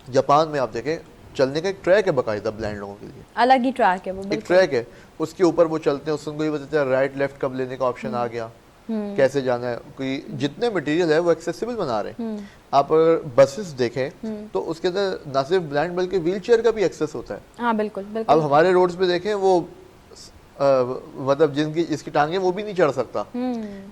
जापान में आप देखें चलने का एक ट्रैक है बाकायदा ब्लाइंड लोगों के लिए, अलग ही ट्रैक है, वो एक ट्रैक है, उसके ऊपर वो चलते हैं, उसको ये बताते हैं राइट लेफ्ट कब लेने का ऑप्शन आ गया, कैसे जाना है, कोई जितने मटेरियल है वो एक्सेसिबल बना रहे हैं। आप अगर बसेस देखें तो उसके अंदर ना सिर्फ ब्लाइंड बल्कि व्हीलचेयर का भी एक्सेस होता है। हाँ, बिल्कुल, बिल्कुल। अब हमारे रोड्स पे देखें वो मतलब जिसकी टांगे वो भी नहीं चढ़ सकता,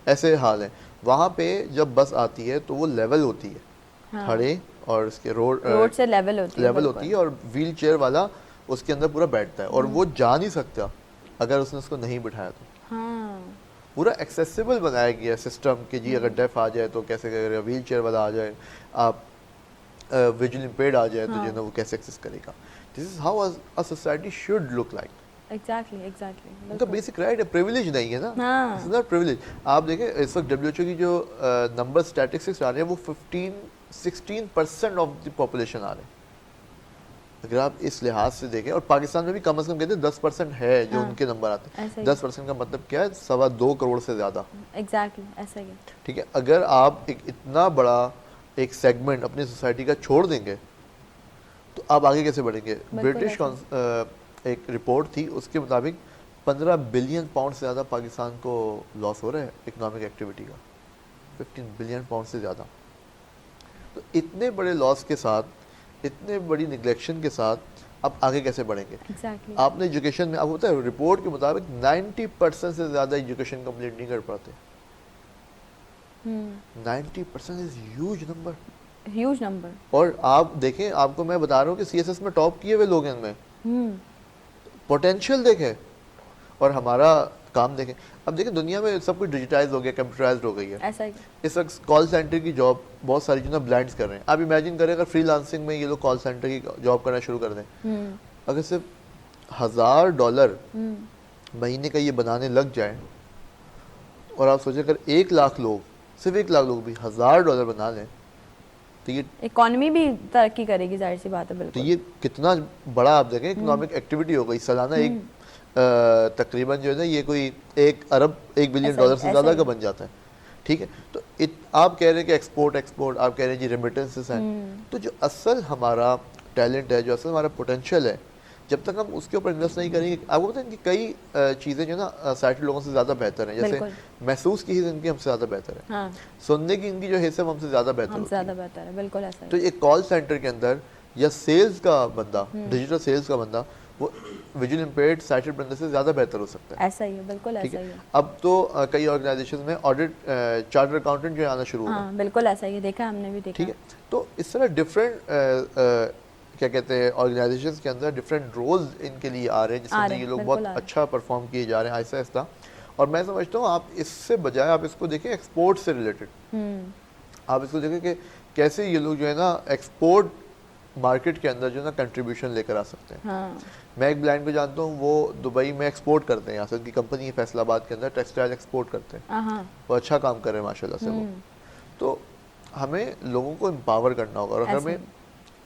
ऐसे हाल है। वहाँ पे जब बस आती है तो वो लेवल होती है, खड़े और उसके रोड से लेवल होती है, और व्हील चेयर वाला उसके अंदर पूरा बैठता है और वो जा नहीं सकता अगर उसने उसको नहीं बिठाया तो। पूरा एक्सेसिबल बनाया गया सिस्टम कि जी अगर डेफ आ जाए तो कैसे करेगा, व्हील चेयर वाला आ जाए, आप विजुअल इम्पेयर्ड आ जाए तो जो है ना वो कैसे एक्सेस करेगा। This is how a society should look like. Exactly उनका बेसिक राइट है, प्रिविलेज नहीं है ना, हाँ। It's not privilege. आप देखें इस वक्त WHO की जो नंबर स्टैटिस्टिक्स आ रहे हैं वो 15-16% ऑफ द पॉपुलेशन आ रहे हैं, अगर आप इस लिहाज से देखें। और पाकिस्तान में भी कम से कम कहते हैं 10% है जो हाँ। उनके नंबर आते ऐसा हैं। ही। 10% का मतलब क्या है, 2.25 करोड़ से ज़्यादा। एग्जैक्टली ऐसा ही है। ठीक है, अगर आप एक इतना बड़ा एक सेगमेंट अपनी सोसाइटी का छोड़ देंगे तो आप आगे कैसे बढ़ेंगे। ब्रिटिश एक रिपोर्ट थी, उसके मुताबिक 15 बिलियन पाउंड से ज़्यादा पाकिस्तान को लॉस हो रहा है इकोनॉमिक एक्टिविटी का, 15 बिलियन पाउंड से ज़्यादा। तो इतने बड़े लॉस के साथ, इतने बड़ी निगलेक्शन के साथ आप आगे कैसे बढ़ेंगे। एग्जैक्टली आपने एजुकेशन में, आपको पता है रिपोर्ट के मुताबिक 90% से ज़्यादा एजुकेशन कंप्लीट नहीं कर पाते। 90% is huge number, huge number. और आप देखें, आपको मैं बता रहा हूँ कि CSS में टॉप किए हुए लोग हैं इनमें, पोटेंशियल देखें और हमारा काम देखें। अब देखें दुनिया में सब कुछ डिजिटाइज हो गया, कंप्यूटराइज्ड हो गई है। ऐसा ही। इस वक्त कॉल सेंटर की जॉब बहुत सारी जो ना ब्लाइंड्स कर रहे हैं। आप इमेजिन करें अगर फ्रीलांसिंग में ये लोग कॉल सेंटर की जॉब करना शुरू कर दें, अगर सिर्फ $1000 महीने का ये बनाने लग जाए, और आप सोचें अगर 1 लाख लोग, सिर्फ 1 लाख लोग भी $1000 बना लें तो ये इकोनॉमी भी तरक्की करेगी, जाहिर सी बात है। तो बिल्कुल। ये कितना बड़ा आप देखें इकोनॉमिक एक्टिविटी हो गई सालाना। एक तकरीबन जो है ना ये कोई 1 अरब $1 बिलियन ऐसा ही, से ज़्यादा ऐसा का ही। बन जाता है। ठीक है, तो आप कह रहे हैं कि एक्सपोर्ट, आप कह रहे हैं जी रेमिटेंसेस हैं, तो जो असल हमारा टैलेंट है, जो असल हमारा पोटेंशियल है, जब तक हम उसके ऊपर इन्वेस्ट नहीं करेंगे, आपको पता है कि कई चीज़ें जो ना साइड लोगों से ज़्यादा बेहतर हैं। जैसे बिल्कुल। महसूस की इनकी हमसे ज़्यादा बेहतर है, हाँ, सुनने की इनकी जो हिस्सा हमसे ज़्यादा बेहतर हम होती है। ज्यादा बेहतर है। बिल्कुल ऐसा तो ही। एक कॉल सेंटर के अंदर या सेल्स का बंदा, डिजिटल सेल्स का बंदा, वो विजुअल इम्पेयर्ड साइटेड बंदे से ज़्यादा बेहतर हो सकता है। ऐसा ही है, बिल्कुल ठीक ऐसा ही है, है। अब तो कई ऑर्गेनाइजेशन में ऑडिट चार्टर अकाउंटेंट जो है आना शुरू हो गए। हाँ, बिल्कुल ऐसा ही है, देखा हमने भी देखा। ठीक है, तो इस तरह डिफरेंट क्या कहते हैं ऑर्गेनाइजेशंस के अंदर डिफरेंट रोल्स इनके लिए आ रहे हैं, आ रहे जिसमें हैं, ये लोग बिल्कुल बहुत आ रहे हैं। अच्छा परफॉर्म किए जा रहे हैं आहिस्ता आहिस्ता। और मैं समझता हूँ आप इससे बजाय आप इसको देखें एक्सपोर्ट से रिलेटेड, आप इसको देखें कि कैसे ये लोग जो है ना एक्सपोर्ट मार्केट के अंदर जो है ना कंट्रीब्यूशन लेकर आ सकते हैं। हाँ, मैं एक ब्रांड को जानता हूँ, वो दुबई में एक्सपोर्ट करते हैं, यहाँ से उनकी कंपनी है फैसलाबाद के अंदर, टेक्सटाइल एक्सपोर्ट करते हैं, हाँ, वो अच्छा काम कर रहे हैं माशाल्लाह से वो। तो हमें लोगों को एम्पावर करना होगा, और ऐसे हमें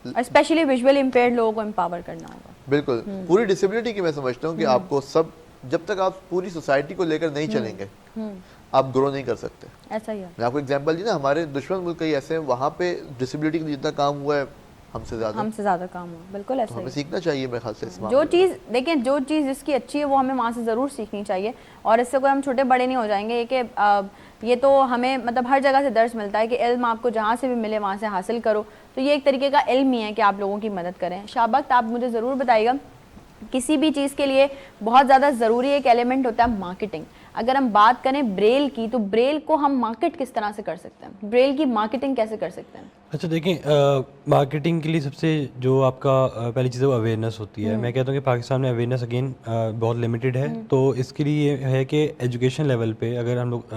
और स्पेशली विजुअल इम्पेयर्ड लोगों को एम्पावर करना होगा। बिल्कुल पूरी डिसेबिलिटी की मैं समझता हूँ कि आपको सब, जब तक आप पूरी सोसाइटी को लेकर नहीं चलेंगे आप ग्रो नहीं कर सकते। ऐसा ही है। मैं आपको एग्जांपल दी ना, हमारे दुश्मन मुल्क कई ऐसे हैं वहाँ पे डिसेबिलिटी के लिए जितना काम हुआ है हमसे ज़्यादा काम हो, बिल्कुल तो ऐसा ही हमें है। सीखना चाहिए मेरे ख्याल से इस जो मामले में। चीज़ देखें, जो चीज़ जिसकी अच्छी है वो हमें वहाँ से ज़रूर सीखनी चाहिए, और इससे कोई हम छोटे बड़े नहीं हो जाएंगे। कि ये तो हमें मतलब हर जगह से दर्ज मिलता है कि इल्म आपको जहाँ से भी मिले वहाँ से हासिल करो, तो ये एक तरीके का इल्म ही है कि आप लोगों की मदद करें। शाबख्त, आप मुझे ज़रूर बताइएगा, किसी भी चीज़ के लिए बहुत ज़्यादा ज़रूरी एक एलिमेंट होता है मार्केटिंग। अगर हम बात करें ब्रेल की, तो ब्रेल को हम मार्केट किस तरह से कर सकते हैं, ब्रेल की मार्केटिंग कैसे कर सकते हैं? अच्छा देखें, मार्केटिंग के लिए सबसे जो आपका पहली चीज़ है वो अवेयरनेस होती है। मैं कहता हूँ कि पाकिस्तान में अवेयरनेस अगेन बहुत लिमिटेड है, तो इसके लिए ये है कि एजुकेशन लेवल पे, अगर हम लोग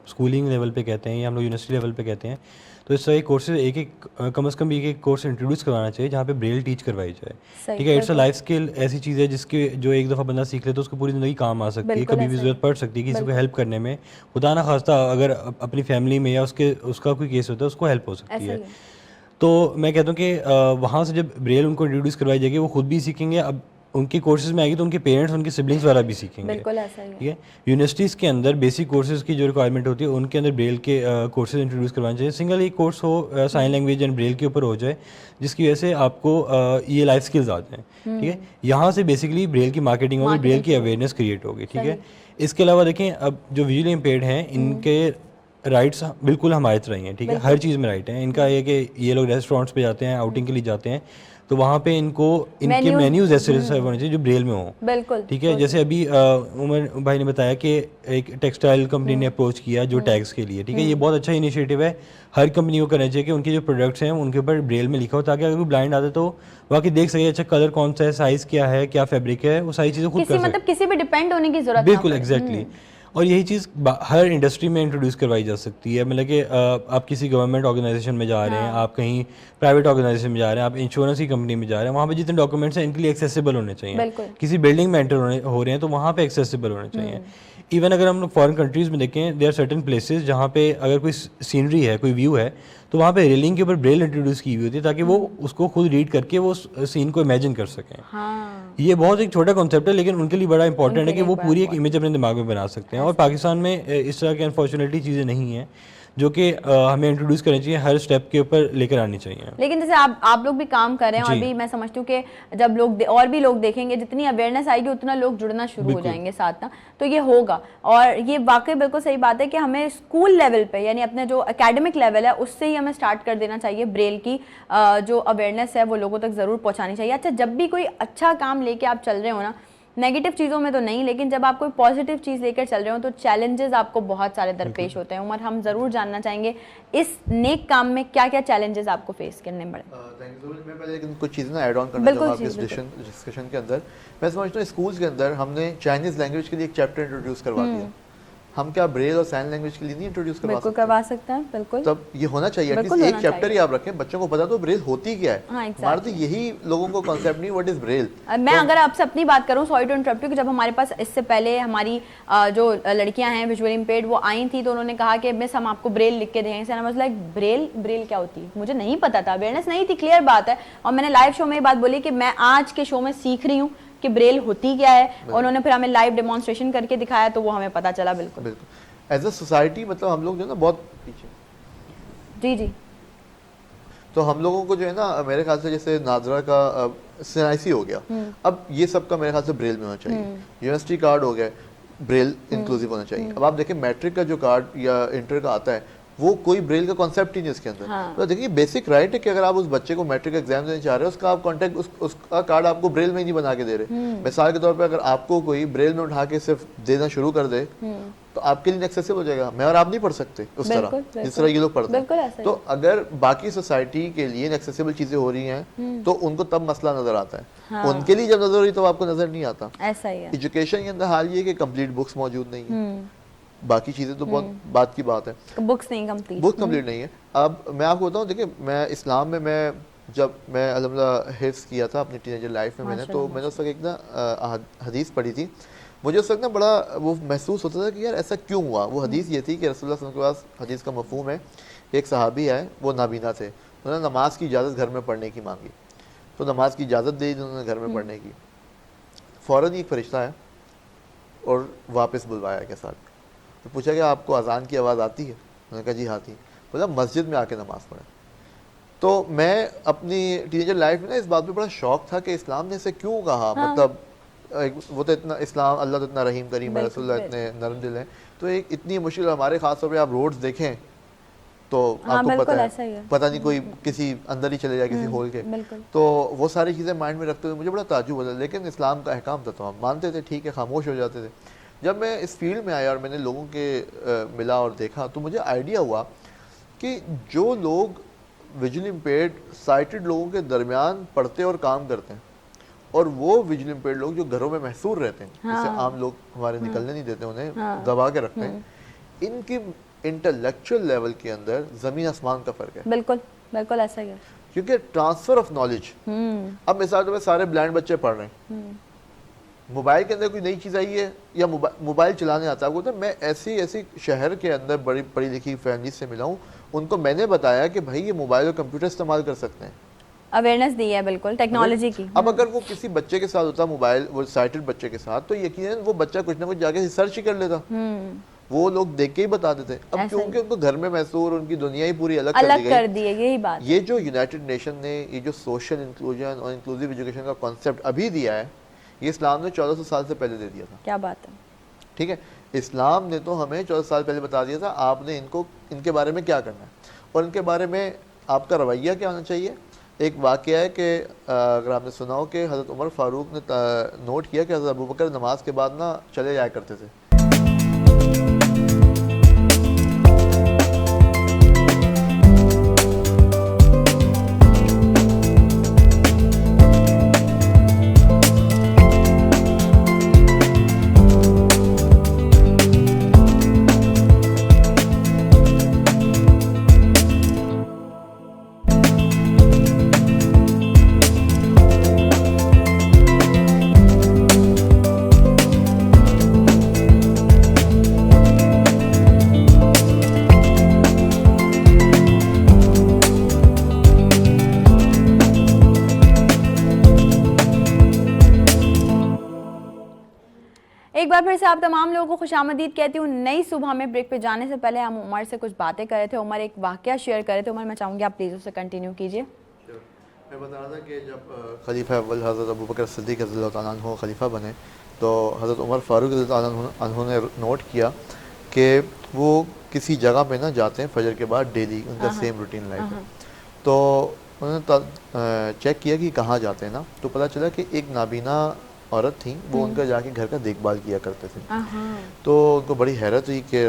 स्कूलिंग लेवल पे कहते हैं या हम लोग यूनिवर्सिटी लेवल पे कहते हैं, तो इस तरह के कोर्सेज कम से कम एक कोर्स इंट्रोड्यूस करवाना चाहिए जहाँ पे ब्रेल टीच करवाई जाए। सही, ठीक है, इट्स अ बिल्कुल। लाइफ स्किल, ऐसी चीज़ है जिसके जो एक दफ़ा बंदा सीख ले तो उसको पूरी ज़िंदगी काम आ सकती है, बिल्कुल कभी भी ऐसा ज़रूरत पड़ सकती है किसी को हेल्प करने में। खुदा ना खास्ता अगर अपनी फैमिली में या उसका कोई केस होता है उसको हेल्प हो सकती ऐसा है। ही है। तो मैं कहता हूँ कि वहाँ से जब ब्रेल उनको इंट्रोड्यूस करवाई जाएगी वो खुद भी सीखेंगे, अब उनके कोर्सेज में आएगी तो उनके पेरेंट्स, उनके सिबलिंग्स वाला भी सीखेंगे। बिल्कुल ऐसा ही है। ठीक है, यूनिवर्सिटीज़ के अंदर बेसिक कोर्सेज की जो रिक्वायरमेंट होती है उनके अंदर ब्रेल के कोर्सेज इंट्रोड्यूस करवाने चाहिए। सिंगल एक कोर्स हो साइन लैंग्वेज एंड ब्रेल के ऊपर हो जाए, जिसकी वजह से आपको ये लाइफ स्किल्स आ जाएँ। ठीक है, यहाँ से बेसिकली ब्रेल की मार्केटिंग होगी, ब्रेल की अवेयरनेस क्रिएट होगी। ठीक है, इसके अलावा देखें, अब जो विजुअली इम्पेयर्ड हैं इनके राइट्स बिल्कुल हमारी तरह ही हैं। ठीक है, हर चीज़ में राइट है इनका। ये कि ये लोग रेस्टोरेंट्स पे जाते हैं, आउटिंग के लिए जाते हैं, तो वहाँ पे इनको इनके मेन्यूज ऐसे सर्व होने चाहिए जो ब्रेल में हो। बिल्कुल। ठीक है, जैसे अभी उमर भाई ने बताया कि एक टेक्सटाइल कंपनी ने अप्रोच किया जो टैग्स के लिए। ठीक है, ये बहुत अच्छा इनिशिएटिव है, हर कंपनी को करना चाहिए कि उनके जो प्रोडक्ट्स हैं उनके ऊपर ब्रेल में लिखा हो, ताकि अगर कोई ब्लाइंड आता है तो वाकई देख सके अच्छा कलर कौन सा है, साइज़ क्या है, क्या फैब्रिक है, वो सारी चीज़ें खुद कर सके। मतलब किसी भी डिपेंड होने की जरूरत बिल्कुल एग्जैक्टली। और यही चीज़ हर इंडस्ट्री में इंट्रोड्यूस करवाई जा सकती है। मतलब कि आप किसी गवर्नमेंट ऑर्गेनाइजेशन में जा रहे हैं, आप कहीं प्राइवेट ऑर्गेनाइजेशन में जा रहे हैं, आप इंश्योरेंस की कंपनी में जा रहे हैं, वहाँ पे जितने डॉक्यूमेंट्स हैं इनके लिए एक्सेसिबल होने चाहिए। किसी बिल्डिंग में एंटर हो रहे हैं तो वहाँ पे एक्सेसिबल होने चाहिए। इवन अगर हम लोग फॉरेन कंट्रीज़ में देखें, देयर आर सर्टेन प्लेसेस जहाँ पे अगर कोई सीनरी है, कोई व्यू है, तो वहाँ पे रेलिंग के ऊपर ब्रेल इंट्रोड्यूस की हुई होती है ताकि वो उसको खुद रीड करके वो सीन को इमेजिन कर सकें। ये बहुत एक छोटा कॉन्सेप्ट है लेकिन उनके लिए बड़ा इंपॉर्टेंट है कि वो पूरी एक इमेज अपने दिमाग में बना सकते हैं। और पाकिस्तान में इस तरह की अनफॉर्चुनेटली चीज़ें नहीं हैं जो कि हमें इंट्रोड्यूस करनी चाहिए, हर स्टेप के ऊपर लेकर आनी चाहिए। लेकिन जैसे आप लोग भी काम कर रहे हैं और भी मैं समझती हूँ कि जब लोग और भी लोग देखेंगे, जितनी अवेयरनेस आएगी उतना लोग जुड़ना शुरू हो जाएंगे साथ ना, तो ये होगा। और ये वाकई बिल्कुल सही बात है कि हमें स्कूल लेवल पे यानी अपने जो एकेडमिक लेवल है उससे ही हमें स्टार्ट कर देना चाहिए। ब्रेल की जो अवेयरनेस है वो लोगों तक ज़रूर पहुँचानी चाहिए। अच्छा, जब भी कोई अच्छा काम लेके आप चल रहे हो ना, नेगेटिव चीज़ों में तो नहीं, लेकिन जब आप कोई पॉजिटिव चीज़ लेकर चल रहे हो तो चैलेंजेस आपको बहुत सारे दरपेश होते हैं। उमर, हम ज़रूर जानना चाहेंगे इस नेक काम में क्या क्या चैलेंजेस आपको फेस करने पड़े। Thank you. मैं पहले कुछ चीज़ें ना ऐड ऑन करना चाहूँगा आपके डिस्कशन के अंदर। मैं समझता हूँ स्कूल्स के अंदर हमने चाइनीज़ लैंग्वेज के लिए एक चैप्टर इंट्रोड्यूस करवा दिया। हम क्या ब्रेल और साइन लैंग्वेज के लिए नहीं इंट्रोड्यूस करवा सकते हैं? बिल्कुल, तब ये होना चाहिए। एटलीस्ट एक चैप्टर ही आप रखें, बच्चों को पता तो ब्रेल होती क्या है। हमारा तो यही लोगों को कॉन्सेप्ट नहीं, व्हाट इज ब्रेल। मैं अगर आपसे अपनी बात करूं, सॉरी टू इंटरप्ट यू, जब हमारे पास इससे पहले हमारी जो लड़कियां हैं विजुअली इम्पेयर्ड वो आई थी तो उन्होंने कहा कि मिस हम आपको ब्रेल लिख के देंगे। आई वाज लाइक ब्रेल क्या होती है? मुझे नहीं पता था, अवेयरनेस नहीं थी, क्लियर बात है। और मैंने लाइव शो में ये बात बोली कि मैं आज के शो में सीख रही हूँ कि ब्रेल होती क्या है, और उन्होंने फिर हमें लाइव डेमोन्स्ट्रेशन करके दिखाया तो वो हमें पता चला। बिल्कुल एज अ सोसाइटी मतलब हम लोग जो है ना बहुत पीछे। जी। तो हम लोगों को जो है ना, मेरे ख्याल से जैसे नाजरा का CNIC हो गया, अब ये सब का मेरे ख्याल से ब्रेल में होना चाहिए। यूनिवर्सिटी कार्ड हो गया, ब्रेल इंक्लूसिव होना चाहिए। अब आप देखिए मैट्रिक का जो कार्ड या इंटर का आता है वो कोई ब्रेल का कॉन्सेप्ट ही नहीं इसके अंदर। तो देखिए बेसिक राइट है कि अगर आप उस बच्चे को मैट्रिक एग्जाम देने चाह रहे हो, उसका आप कॉन्टेक्ट उसका कार्ड आपको ब्रेल में ही नहीं बना के दे रहे। मिसाल के तौर पे अगर आपको कोई ब्रेल में उठा के सिर्फ देना शुरू कर दे तो आपके लिए एक्सेसिबल हो जाएगा। मैं और आप नहीं पढ़ सकते उस तरह जिस तरह ये लोग पढ़ते हैं। तो अगर बाकी सोसाइटी के लिए एक्सेसिबल चीजें हो रही हैं तो उनको तब मसला नजर आता है। उनके लिए जब नजर हो रही तो आपको नजर नहीं आता। ऐसा ही है। एजुकेशन के अंदर हाल ये कि कंप्लीट बुक्स मौजूद नहीं है, बाकी चीजें तो बहुत बात की बात है, बुक्स कंप्लीट नहीं है। अब मैं आपको बताऊं, देखिए मैं इस्लाम में जब मैं अल्हम्दुलिल्लाह हिफ्ज़ किया था अपनी टीनेजर लाइफ में मैंने उस वक्त एक ना हदीस पढ़ी थी। मुझे उस वक्त ना बड़ा वो महसूस होता था कि यार ऐसा क्यों हुआ। वो हदीस ये थी कि रसूलुल्लाह सल्लल्लाहु अलैहि वसल्लम के पास हदीस का मफ़हूम है, एक सहाबी आए, वो नाबीना थे, उन्होंने नमाज की इजाज़त घर में पढ़ने की मांगी, तो नमाज की इजाज़त दे दी उन्होंने घर में पढ़ने की। फ़ौरन ही एक फ़रिश्ता है और वापस बुलवाया के साथ, तो पूछा कि आपको अजान की आवाज़ आती है? उन्होंने कहा जी हाँ थी। बोला मस्जिद में आके नमाज़ पढ़े। तो मैं अपनी टीनेजर लाइफ में ना इस बात पे बड़ा शौक था कि इस्लाम ने इसे क्यों कहा। मतलब वो तो इतना इस्लाम, अल्लाह तो इतना रहीम करीम है, रसूलुल्लाह इतने नरम दिल हैं, तो एक इतनी मुश्किल हमारे खास तौर पे आप रोड्स देखें तो आपको पता नहीं कोई किसी अंदर ही चले जाए किसी होल के। तो वो सारी चीज़ें माइंड में रखते हुए मुझे बड़ा ताज्जुब होता, लेकिन इस्लाम का अहकाम था तो हम मानते थे, ठीक है, खामोश हो जाते थे। जब मैं इस फील्ड में आया और मैंने लोगों के मिला और देखा तो मुझे आइडिया हुआ कि जो लोग विजुअली इम्पेयर्ड साइटेड लोगों के दरमियान पढ़ते और काम करते हैं और वो विजुअली इम्पेयर्ड लोग जो घरों में महसूर रहते हैं, जैसे आम लोग हमारे निकलने नहीं देते, उन्हें दबा के रखते हैं, इनकी इंटेलेक्चुअल लेवल के अंदर जमीन आसमान का फर्क है। बिल्कुल बिल्कुल ऐसा ही है, क्योंकि ट्रांसफर ऑफ नॉलेज। अब मिसाल के सारे ब्लाइंड बच्चे पढ़ रहे हैं, मोबाइल के अंदर कोई नई चीज़ आई है या मोबाइल चलाने आता है, तो मैं ऐसी शहर के अंदर बड़ी पढ़ी लिखी फैमिली से मिला हूँ, उनको मैंने बताया कि भाई ये मोबाइल और कंप्यूटर इस्तेमाल कर सकते हैं, अवेयरनेस दी है बिल्कुल टेक्नोलॉजी की। अब अगर वो किसी बच्चे के साथ होता मोबाइल, वो साइटेड बच्चे के साथ, तो यकीनन वो बच्चा कुछ ना कुछ जाके रिसर्च ही कर लेता, वो लोग देख के ही बता देते। अब क्योंकि उनको घर में महसूर, उनकी दुनिया ही पूरी अलग कर दी है। यही बात, ये जो यूनाइटेड नेशन ने ये जो सोशल इंक्लूजन और इंक्लूसिव एजुकेशन का कॉन्सेप्ट अभी दिया है, ये इस्लाम ने 1400 साल से पहले दे दिया था। क्या बात है, ठीक है, इस्लाम ने तो हमें 1400 साल पहले बता दिया था आपने इनके बारे में क्या करना है और इनके बारे में आपका रवैया क्या होना चाहिए। एक वाक़या है कि अगर आपने सुना हो कि हज़रत उमर फ़ारूक ने नोट किया कि हज़रत अबू बकर नमाज के बाद ना चले जाया करते थे। बार फिर से आप तमाम लोगों को खुशामदीद कहती हूँ नई सुबह में। ब्रेक पे जाने से पहले हम उमर से कुछ बातें कर रहे थे, उमर एक वाकया शेयर कर रहे थे। उमर मैं चाहूँगी आप प्लीज़ उसे कंटिन्यू कीजिए। मैं बता रहा था कि जब खलीफा अव्वल हज़रत अबू बकर सिद्दीक़ रज़ियल्लाहु ताला अन्हु खलीफा बने तो हज़रत उमर फ़ारूक रज़ियल्लाहु ताला अन्हु ने नोट किया कि वो किसी जगह पे ना जाते हैं फजर के बाद डेली, उनका सेम रूटीन लाइफ है। तो उन्होंने चेक किया कि कहाँ जाते हैं ना, तो पता चला कि एक नाबीना औरत थी, वो उनका जाके घर का देखभाल किया करते थे। तो उनको बड़ी हैरत हुई कि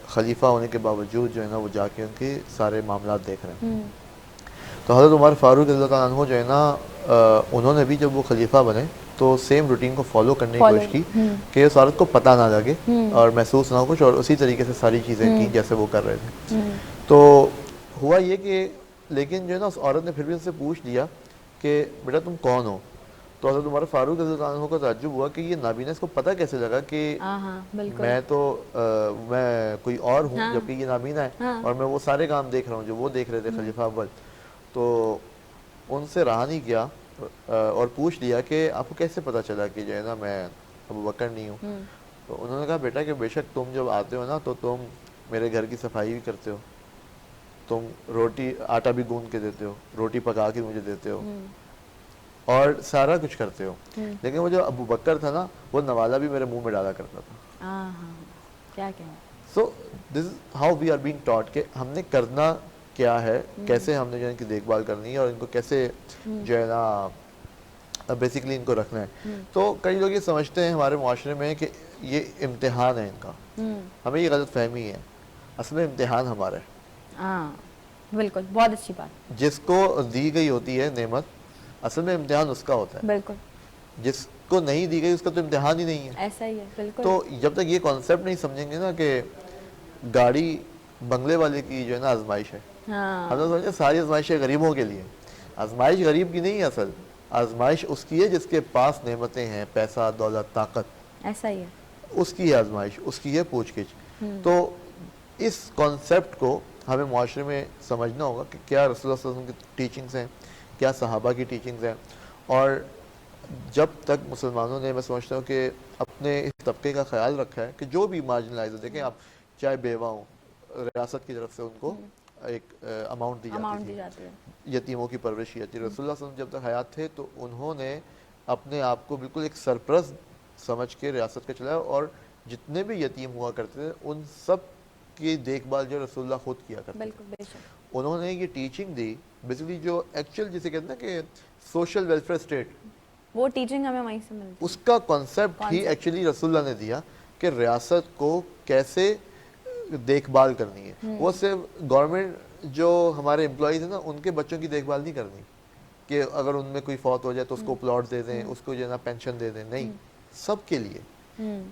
खलीफा होने के बावजूद जो है ना वो जाके उनके सारे मामला देख रहे हैं। तो हज़रत उमर फ़ारूक रज़ियल्लाहु ताला अन्हु जो है ना उन्होंने भी जब वो खलीफा बने तो सेम रूटीन को फॉलो करने की कोशिश की कि उस औरत को पता ना लगे और महसूस ना हो कुछ, और उसी तरीके से सारी चीज़ें की जैसे वो कर रहे थे। तो हुआ ये कि लेकिन जो है ना उस औरत ने फिर भी उनसे पूछ लिया कि बेटा तुम कौन हो। तो हज़रत उमर फ़ारूक रज़ियल्लाहु अन्हु को ताज्जुब हुआ कि ये नाबीना इसको पता कैसे लगा कि मैं कोई और हूँ, जबकि ये नाबीना है और मैं वो सारे काम देख रहा हूँ जो वो देख रहे थे खलीफा अव्वल। तो उनसे रहा नहीं किया और पूछ लिया कि आपको कैसे पता चला कि जो है ना मैं अबू बकर नहीं हूँ। तो उन्होंने कहा बेटा कि बेशक तुम जब आते हो ना तो तुम मेरे घर की सफाई भी करते हो, तुम रोटी आटा भी गूंद के देते हो, रोटी पका के मुझे देते हो और सारा कुछ करते हो। लेकिन वो जो अबू बकर था ना वो नवाला भी मेरे मुंह में डाला करता था। क्या कहना। So this is how we are being taught कि हमने करना क्या है, कैसे हमने जो इनकी देखभाल करनी है और इनको कैसे जो है ना बेसिकली इनको रखना है। तो कई लोग ये समझते हैं हमारे मुआशरे में कि ये इम्तिहान है इनका, हमें ये गलत फहमी है। असल में इम्तिहान हमारा है। बिल्कुल, बहुत अच्छी बात। जिसको दी गई होती है नेमत असल में इम्तिहान उसका होता है। बिल्कुल। जिसको नहीं दी गई उसका तो इम्तिहान ही नहीं है। ऐसा ही है। बिल्कुल। तो जब तक ये कॉन्सेप्ट नहीं समझेंगे ना कि गाड़ी बंगले वाले की जो है ना आजमाइश है, हम तो समझे सारी आजमाइशें गरीबों के लिए। आजमाइश गरीब की नहीं है, असल आजमाइश उसकी है जिसके पास नेमतें हैं, पैसा दौलत ताकत, ऐसा ही है, उसकी है आजमाइश, उसकी है पूछ-गिछ। तो इस कॉन्सेप्ट को हमें मुआशरे में समझना होगा कि क्या रसूलुल्लाह सल्लल्लाहु अलैहि वसल्लम की टीचिंग्स हैं, क्या सहाबा की टीचिंग्स हैं। और जब तक मुसलमानों ने, मैं समझता हूँ कि अपने इस तबके का ख्याल रखा है कि जो भी मार्जिनलाइज हो, देखें आप चाहे बेवा हो, रियासत की तरफ से उनको एक अमाउंट दी जाती है, यतीमों की परवरिश की जाती है। रसूलुल्लाह सल्लल्लाहु अलैहि वसल्लम जब तक हयात थे तो उन्होंने अपने आप को बिल्कुल एक सरप्रस्त समझ के रियासत का चलाया और जितने भी यतीम हुआ करते थे उन सब की देखभाल जो रसूलुल्लाह खुद किया करते थे। उन्होंने ये टीचिंग दी बेसिकली जो एक्चुअल जिसे कहते हैं ना कि सोशल वेलफेयर स्टेट, वो टीचिंग हमें वहीं से मिलती है। उसका कॉन्सेप्ट ही एक्चुअली रसूलुल्लाह ने दिया कि रियासत को कैसे देखभाल करनी है। वो सिर्फ गवर्नमेंट जो हमारे एम्प्लॉइज हैं ना उनके बच्चों की देखभाल नहीं करनी कि अगर उनमें कोई फौत हो जाए तो उसको प्लॉट दे दें, उसको जो है ना पेंशन दे दें, नहीं, सबके लिए,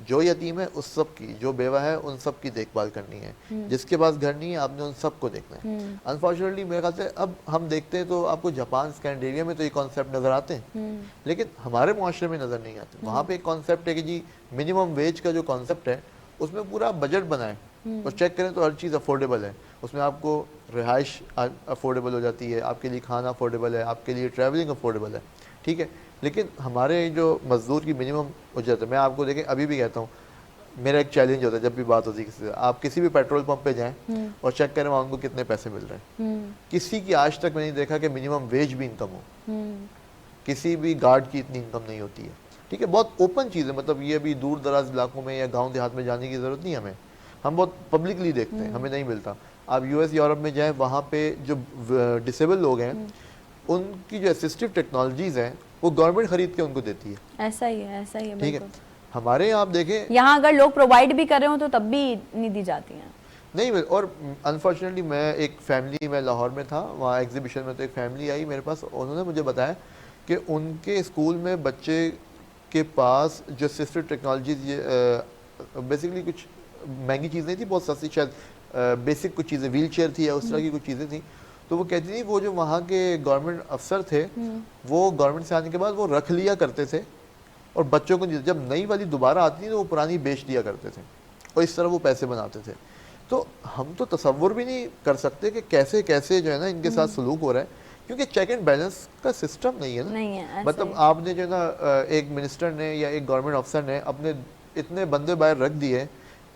जो यतीम है उस सब की, जो बेवा है उन सब की देखभाल करनी है। जिसके पास घर नहीं है आपने उन सबको देखना है। अनफॉर्चुनेटली मेरे ख्याल से अब हम देखते हैं तो आपको जापान स्कैंडिनेविया में तो ये कॉन्सेप्ट नजर आते हैं, लेकिन हमारे मुआशरे में नजर नहीं आते। वहाँ पे एक कॉन्सेप्ट है कि जी मिनिमम वेज का जो कॉन्सेप्ट है उसमें पूरा बजट बनाए और चेक करें तो हर चीज़ अफोर्डेबल है। उसमें आपको रिहाइश अफोर्डेबल हो जाती है, आपके लिए खाना अफोर्डेबल है, आपके लिए ट्रैवलिंग अफोर्डेबल है, ठीक है। लेकिन हमारे जो मजदूर की मिनिमम उजरत है, मैं आपको देखें अभी भी कहता हूँ, मेरा एक चैलेंज होता है जब भी बात होती है किसी से, आप किसी भी पेट्रोल पंप पे जाएं और चेक करें वहाँ उनको कितने पैसे मिल रहे हैं। किसी की आज तक मैंने देखा कि मिनिमम वेज भी इनकम हो, किसी भी गार्ड की इतनी इनकम नहीं होती है, ठीक है। बहुत ओपन चीज़ है, मतलब ये अभी दूर दराज इलाकों में या गाँव देहात में जाने की ज़रूरत नहीं हमें, हम बहुत पब्लिकली देखते हैं, हमें नहीं मिलता। आप यूएस यूरोप में जाएं, वहाँ पे जो डिसेबल लोग हैं उनकी जो असिस्टिव टेक्नोलॉजीज हैं वो गवर्नमेंट खरीद के उनको देती है। ऐसा ही है, ऐसा ही है, ठीक है। हमारे आप देखें यहाँ अगर लोग प्रोवाइड भी कर रहे हो तो तब भी नहीं दी जाती हैं, नहीं। और अनफॉर्चुनेटली मैं एक फैमिली, मैं लाहौर में था, वहाँ एग्जीबिशन में तो एक फैमिली आई मेरे पास, उन्होंने मुझे बताया कि उनके स्कूल में बच्चे के पास जो असिस्टिव टेक्नोलॉजीज बेसिकली कुछ महंगी चीज़ नहीं थी, बहुत सस्ती, शायद बेसिक कुछ चीज़ें, व्हील चेयर थी या उस तरह की कुछ चीज़ें थी। तो वो कहती थी वो जो वहाँ के गवर्नमेंट अफसर थे वो गवर्नमेंट से आने के बाद वो रख लिया करते थे और बच्चों को जब नई वाली दोबारा आती थी तो वो पुरानी बेच दिया करते थे और इस तरह वो पैसे बनाते थे। तो हम तो तसव्वुर भी नहीं कर सकते कि कैसे कैसे जो है ना इनके साथ सलूक हो रहा है, क्योंकि चेक एंड बैलेंस का सिस्टम नहीं है ना। नहीं है, मतलब आपने जो है ना एक मिनिस्टर ने या एक गवर्नमेंट अफसर ने अपने इतने बंदे बाहर रख दिए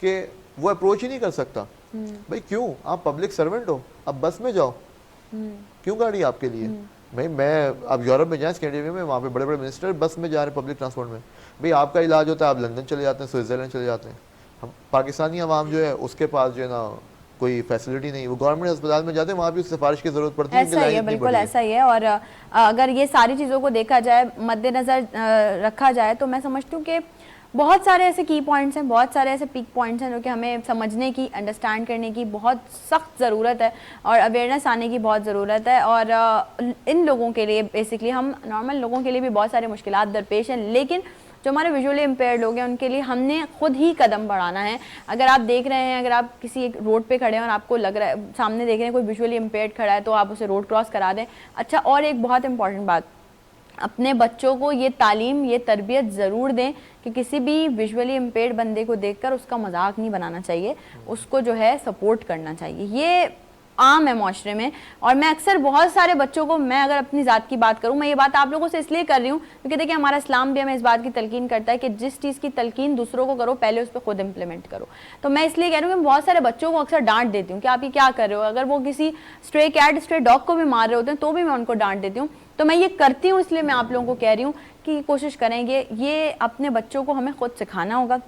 कि वो अप्रोच ही नहीं कर सकता। भाई क्यों, आप पब्लिक सर्वेंट हो, आप बस में जाओ, क्यों गाड़ी आपके लिए? भाई मैं आप यूरोप में जाएं, स्कैंडिनेविया में, वहाँ पे बड़े बड़े मिनिस्टर बस में जा रहे हैं पब्लिक ट्रांसपोर्ट में। भाई आपका इलाज होता है, आप लंदन चले जाते हैं, स्विट्जरलैंड चले जाते हैं। हम पाकिस्तानी अवाम जो है उसके पास जो है ना कोई फैसिलिटी नहीं, वो गवर्नमेंट अस्पताल में जाते हैं, वहाँ भी उस सिफारिश की जरूरत पड़ती है। ऐसा ही है, बिल्कुल ऐसा ही है। और अगर ये सारी चीज़ों को देखा जाए, मद्देनजर रखा जाए, तो मैं समझती हूँ कि बहुत सारे ऐसे की पॉइंट्स हैं, बहुत सारे ऐसे पीक पॉइंट्स हैं जो कि हमें समझने की, अंडरस्टैंड करने की बहुत सख्त ज़रूरत है और अवेयरनेस आने की बहुत ज़रूरत है। और इन लोगों के लिए बेसिकली, हम नॉर्मल लोगों के लिए भी बहुत सारे मुश्किलात दरपेश हैं, लेकिन जो हमारे विजुअली इम्पेयर्ड लोग हैं उनके लिए हमने खुद ही कदम बढ़ाना है। अगर आप देख रहे हैं, अगर आप किसी एक रोड पे खड़े हैं और आपको लग रहा है, सामने देख रहे हैं कोई विजुअली इम्पेयर्ड खड़ा है, तो आप उसे रोड क्रॉस करा दें। अच्छा, और एक बहुत इंपॉर्टेंट बात, अपने बच्चों को ये तालीम, ये तरबियत ज़रूर दें कि किसी भी विजुअली इम्पेयर्ड बंदे को देखकर उसका मजाक नहीं बनाना चाहिए, उसको जो है सपोर्ट करना चाहिए। ये आम है माशरे में। और मैं अक्सर बहुत सारे बच्चों को, मैं अगर अपनी ज़ात की बात करूं, मैं ये बात आप लोगों से इसलिए कर रही हूँ क्योंकि देखिए हमारा इस्लाम भी हमें इस बात की तलकीन करता है कि जिस चीज़ की तलकीन दूसरों को करो, पहले उस पर खुद इंप्लीमेंट करो। तो मैं इसलिए कह रही हूँ कि बहुत सारे बच्चों को अक्सर डांट देती हूँ कि आप ये क्या कर रहे हो। अगर वो किसी स्ट्रे कैट, स्ट्रे डॉग को भी मार रहे होते हैं तो भी मैं उनको डांट देती हूँ। तो मैं ये करती हूँ, इसलिए मैं आप लोगों को कह रही हूँ कि कोशिश करेंगे, ये अपने बच्चों को हमें खुद सिखाना होगा,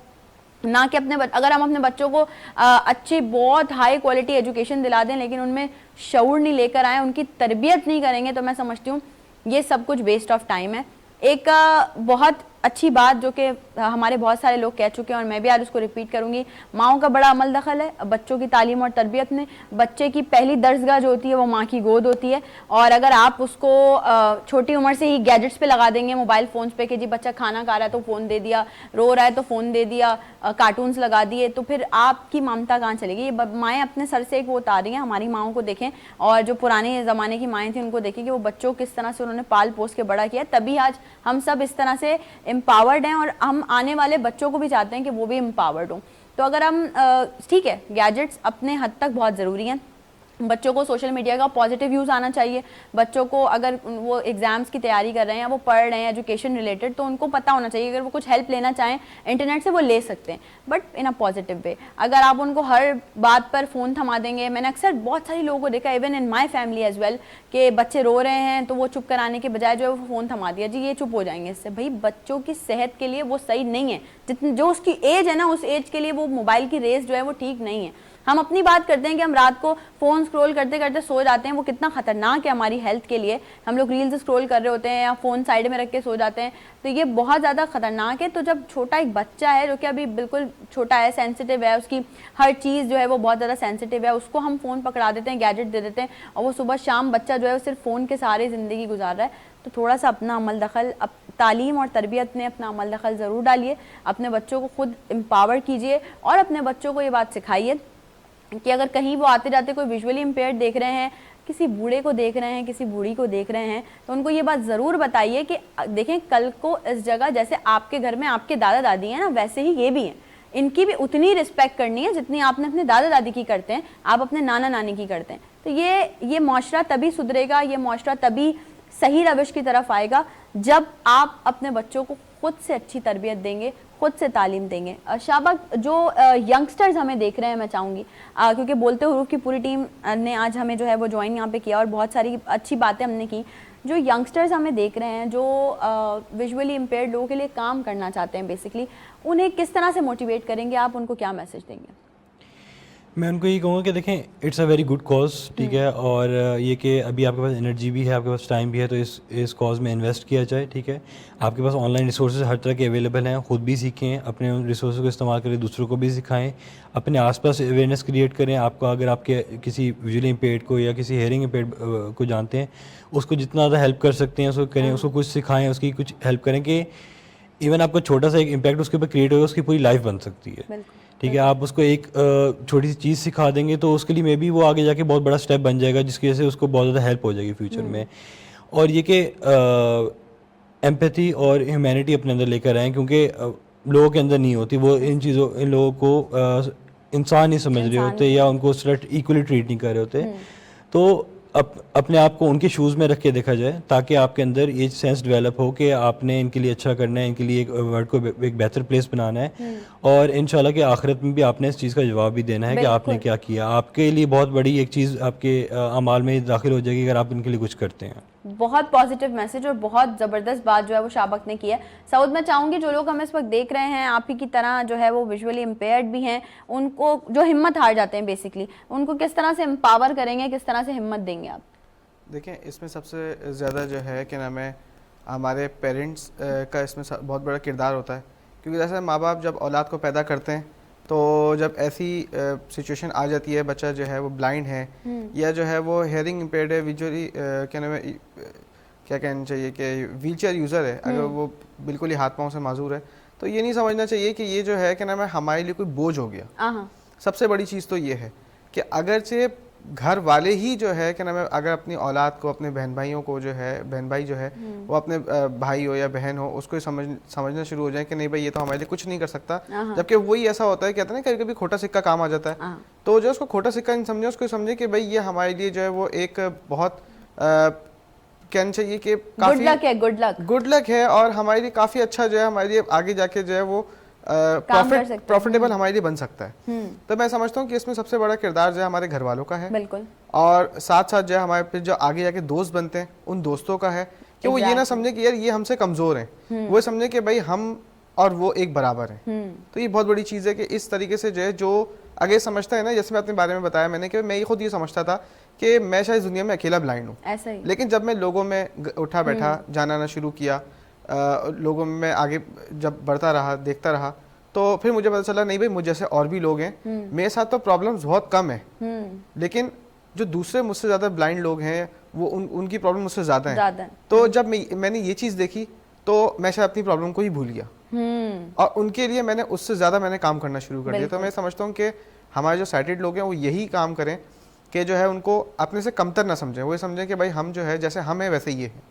ना कि अगर हम अपने बच्चों को अच्छी बहुत हाई क्वालिटी एजुकेशन दिला दें लेकिन उनमें शऊर नहीं लेकर आए, उनकी तरबियत नहीं करेंगे, तो मैं समझती हूँ ये सब कुछ वेस्ट ऑफ टाइम है। एक बहुत अच्छी बात जो कि हमारे बहुत सारे लोग कह चुके हैं और मैं भी आज उसको रिपीट करूंगी, माओं का बड़ा अमल दखल है बच्चों की तालीम और तरबियत में। बच्चे की पहली दर्जगाह जो होती है वो माँ की गोद होती है, और अगर आप उसको छोटी उम्र से ही गैजेट्स पे लगा देंगे, मोबाइल फ़ोन्स पे, कि जी बच्चा खाना खा रहा है तो फ़ोन दे दिया, रो रहा है तो फ़ोन दे दिया, कार्टून्स लगा दिए, तो फिर आपकी ममता कहाँ चलेगी? ये माएँ अपने सर से एक वो उतार रही हैं। हमारी माओं को देखें और जो पुराने ज़माने की माएँ थी उनको देखें कि वो बच्चों किस तरह से उन्होंने पाल पोस के बड़ा किया, तभी आज हम सब इस तरह से एम्पावर्ड हैं और हम आने वाले बच्चों को भी चाहते हैं कि वो भी एम्पावर्ड हों। तो अगर हम ठीक है, गैजेट्स अपने हद तक बहुत ज़रूरी हैं, बच्चों को सोशल मीडिया का पॉजिटिव यूज़ आना चाहिए। बच्चों को अगर वो एग्ज़ाम्स की तैयारी कर रहे हैं या वो पढ़ रहे हैं एजुकेशन रिलेटेड, तो उनको पता होना चाहिए अगर वो कुछ हेल्प लेना चाहें इंटरनेट से वो ले सकते हैं, but in a positive way. अगर आप उनको हर बात पर फ़ोन थमा देंगे, मैंने अक्सर बहुत सारी लोगों को देखा, even in my family as well, कि बच्चे रो रहे हैं तो वो चुप कराने के बजाय जो है वो फ़ोन थमा दिया, जी ये चुप हो जाएंगे इससे। भाई बच्चों की सेहत के लिए वो सही नहीं है, जितनी जो उसकी एज है ना, उस एज के लिए वो मोबाइल की रेस जो है वो ठीक नहीं है। हम अपनी बात करते हैं कि हम रात को फ़ोन स्क्रॉल करते करते सो जाते हैं, वो कितना ख़तरनाक है हमारी हेल्थ के लिए। हम लोग रील्स स्क्रॉल कर रहे होते हैं या फ़ोन साइड में रख के सो जाते हैं, तो ये बहुत ज़्यादा ख़तरनाक है। तो जब छोटा एक बच्चा है जो कि अभी बिल्कुल छोटा है, सेंसिटिव है, उसकी हर चीज़ जो है वो बहुत ज़्यादा सेंसिटिव है, उसको हम फ़ोन पकड़ा देते हैं, गैजेट दे देते हैं, और वो सुबह शाम बच्चा जो है वो सिर्फ फ़ोन के सहारे ज़िंदगी गुजार रहा है। तो थोड़ा सा अपना अमल दखल, तालीम और तरबियत में अपना अमल दखल ज़रूर डालिए, अपने बच्चों को खुद एम्पावर कीजिए और अपने बच्चों को ये बात सिखाइए कि अगर कहीं वो आते जाते कोई विजुअली इम्पेयर्ड देख रहे हैं, किसी बूढ़े को देख रहे हैं, किसी बूढ़ी को देख रहे हैं, तो उनको ये बात ज़रूर बताइए कि देखें कल को इस जगह जैसे आपके घर में आपके दादा दादी हैं ना, वैसे ही ये भी हैं, इनकी भी उतनी रिस्पेक्ट करनी है जितनी आपने अपने दादा दादी की करते हैं, आप अपने नाना नानी की करते हैं। तो ये माशरा तभी सुधरेगा, ये माशरा तभी सही रविश की तरफ आएगा जब आप अपने बच्चों को खुद से अच्छी तरबियत देंगे, खुद से तालीम देंगे। शाबाश, जो यंगस्टर्स हमें देख रहे हैं, मैं चाहूँगी क्योंकि बोलते हुरूफ की पूरी टीम ने आज हमें जो है वो ज्वाइन यहाँ पे किया और बहुत सारी अच्छी बातें हमने की। जो यंगस्टर्स हमें देख रहे हैं, जो विजुअली इम्पेयर्ड लोगों के लिए काम करना चाहते हैं, बेसिकली उन्हें किस तरह से मोटिवेट करेंगे आप, उनको क्या मैसेज देंगे? मैं उनको ये कहूँगा कि देखें it's a very good cause, ठीक है, और ये कि अभी आपके पास एनर्जी भी है, आपके पास टाइम भी है, तो इस कॉज में इन्वेस्ट किया जाए, ठीक है। आपके पास ऑनलाइन रिसोर्सेज हर तरह के अवेलेबल हैं, ख़ुद भी सीखें, अपने उन रिसोर्स को इस्तेमाल करें, दूसरों को भी सिखाएं, अपने आसपास अवेयरनेस क्रिएट करें। आपको अगर आपके किसी विजुअली इम्पेयर्ड को या किसी हेयरिंग इम्पेयर्ड को जानते हैं, उसको जितना ज़्यादा हेल्प कर सकते हैं उसको करें, उसको कुछ सिखाएँ, उसकी कुछ हेल्प करें कि इवन आपका छोटा सा एक इम्पैक्ट उसके ऊपर क्रिएट होगा, उसकी पूरी लाइफ बन सकती है, ठीक है। आप उसको एक छोटी सी चीज़ सिखा देंगे तो उसके लिए मे बी वो आगे जाके बहुत बड़ा स्टेप बन जाएगा, जिसकी वजह से उसको बहुत ज़्यादा हेल्प हो जाएगी फ्यूचर में। और ये कि एम्पैथी और ह्यूमैनिटी अपने अंदर लेकर आएँ, क्योंकि लोगों के अंदर नहीं होती वो, इन लोगों को इंसान नहीं समझ रहे होते या उनको इक्वली ट्रीट नहीं कर रहे होते। तो अपने आप को उनके शूज़ में रख के देखा जाए, ताकि आपके अंदर ये सेंस डेवलप हो कि आपने इनके लिए अच्छा करना है, इनके लिए एक वर्ल्ड को एक बेहतर प्लेस बनाना है, और इंशाल्लाह कि आखिरत में भी आपने इस चीज़ का जवाब भी देना है कि आपने क्या किया। आपके लिए बहुत बड़ी एक चीज़ आपके अमाल में दाखिल हो जाएगी अगर आप इनके लिए कुछ करते हैं। बहुत पॉजिटिव मैसेज और बहुत ज़बरदस्त बात जो है वो शाबक ने की है। सऊद, मैं चाहूँगी जो लोग हमें इस वक्त देख रहे हैं, आप ही की तरह जो है वो विजुअली इम्पेयर्ड भी हैं, उनको जो हिम्मत हार जाते हैं बेसिकली, उनको किस तरह से एम्पावर करेंगे, किस तरह से हिम्मत देंगे आप? देखिए, इसमें सबसे ज़्यादा जो है कि नाम है हमारे पेरेंट्स का इसमें बहुत बड़ा किरदार होता है, क्योंकि जैसे माँ बाप जब औलाद को पैदा करते हैं तो जब ऐसी सिचुएशन आ जाती है, बच्चा जो है वो ब्लाइंड है या जो है वो हेयरिंग इम्पेयर्ड है, विजुअली क्या नाम है, क्या कहना चाहिए कि व्हीलचेयर यूज़र है, अगर वो बिल्कुल ही हाथ पाँव से माजूर है, तो ये नहीं समझना चाहिए कि ये जो है क्या नाम है हमारे लिए कोई बोझ हो गया। सबसे बड़ी चीज़ तो ये है कि अगरचे घर वाले ही जो है क्या नाम है, अगर अपनी औलाद को, अपने बहन भाइयों को जो है, बहन भाई जो है वो अपने भाई हो या बहन हो, उसको समझना शुरू हो जाए कि नहीं भाई ये तो हमारे लिए कुछ नहीं कर सकता, जबकि वही ऐसा होता है, कहते हैं ना कभी कभी खोटा सिक्का काम आ जाता है, तो जो उसको खोटा सिक्का नहीं समझे, उसको समझे कि भाई ये हमारे लिए जो है वो एक बहुत कहना चाहिए कि काफी गुड लक है और हमारे लिए काफ़ी अच्छा जो है, हमारे लिए आगे जाके जो है वो प्रॉफिटेबल हमारे लिए बन सकता है। तो मैं समझता हूँ कि इसमें सबसे बड़ा किरदार जो है हमारे घर वालों का है, बिल्कुल, और साथ साथ जो है हमारे फिर जो आगे जाके दोस्त बनते हैं उन दोस्तों का है कि वो ये ना समझे कि यार ये हमसे कमजोर हैं, वो समझे कि भाई हम और वो एक बराबर हैं। तो ये बहुत बड़ी चीज़ है कि इस तरीके से जो है, जो आगे समझता है ना, जैसे मैं अपने बारे में बताया मैंने कि मैं खुद ये समझता था कि मैं शायद दुनिया में अकेला ब्लाइंड हूँ, लेकिन जब मैं लोगों में उठा बैठा जाना ना शुरू किया, लोगों में आगे जब बढ़ता रहा, देखता रहा, तो फिर मुझे पता चला नहीं भाई मुझे जैसे और भी लोग हैं, मेरे साथ तो प्रॉब्लम्स बहुत कम है, लेकिन जो दूसरे मुझसे ज़्यादा ब्लाइंड लोग हैं वो उनकी प्रॉब्लम मुझसे ज़्यादा है। तो जब मैंने ये चीज़ देखी तो मैं शायद अपनी प्रॉब्लम को ही भूल गया, और उनके लिए मैंने उससे ज़्यादा मैंने काम करना शुरू कर दिया। तो मैं समझता हूँ कि हमारे जो साइटेड लोग हैं वो यही काम करें कि जो है उनको अपने से कमतर ना समझें, वो समझें कि भाई हम जो है जैसे हम हैं वैसे ये हैं।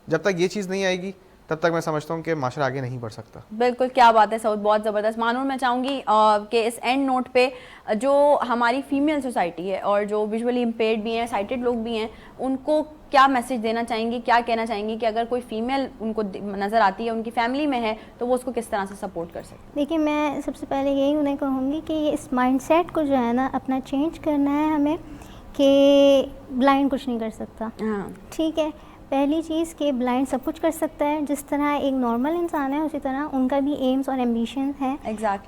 जब तक ये चीज़ नहीं आएगी तब तक मैं समझता हूँ कि माशरा आगे नहीं बढ़ सकता। बिल्कुल, क्या बात है सऊद, बहुत ज़बरदस्त। मानूर, मैं चाहूँगी कि इस एंड नोट पे जो हमारी फीमेल सोसाइटी है और जो विजुअली इम्पेयर्ड भी हैं, साइटेड लोग भी हैं, उनको क्या मैसेज देना चाहेंगी, क्या कहना चाहेंगी कि अगर कोई फीमेल उनको नज़र आती है, उनकी फैमिली में है, तो वो उसको किस तरह से सपोर्ट कर सकते हैं? देखिए, मैं सबसे पहले यही उन्हें कहूँगी कि इस माइंडसेट को जो है ना अपना चेंज करना है हमें, कि ब्लाइंड कुछ नहीं कर सकता। ठीक है, पहली चीज़ कि ब्लाइंड सब कुछ कर सकता है, जिस तरह एक नॉर्मल इंसान है उसी तरह उनका भी एम्स और एम्बिशन है।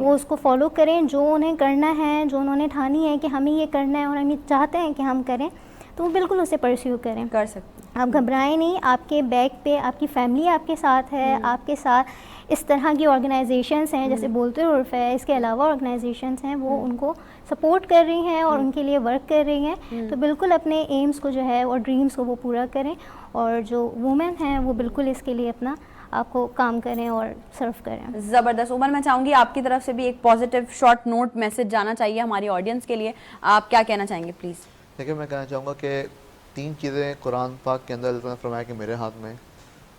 वो उसको फॉलो करें, जो उन्हें करना है, जो उन्होंने ठानी है कि हमें ये करना है और हम ये चाहते हैं कि हम करें, तो वो बिल्कुल उसे परस्यू करें, कर सकते हैं। आप घबराएं नहीं, आपके बैक पे आपकी फैमिली आपके साथ है, आपके साथ इस तरह की ऑर्गेनाइजेशंस हैं जैसे बोलते उर्फ है, इसके अलावा ऑर्गेनाइजेशंस हैं वो उनको सपोर्ट कर रही हैं और उनके लिए वर्क कर रही हैं। तो बिल्कुल अपने एम्स को जो है और ड्रीम्स को वो पूरा करें, और जो वुमेन हैं वो बिल्कुल इसके लिए अपना आपको काम करें और सर्व करें। ज़बरदस्त। उमर, मैं चाहूँगी आपकी तरफ से भी एक पॉजिटिव शॉर्ट नोट मैसेज जाना चाहिए हमारी ऑडियंस के लिए, आप क्या कहना चाहेंगे प्लीज़? देखिए, मैं कहना चाहूँगा कि 3 चीज़ें कुरान पाक के अंदर अल्लाह ने फरमाया कि मेरे हाथ में,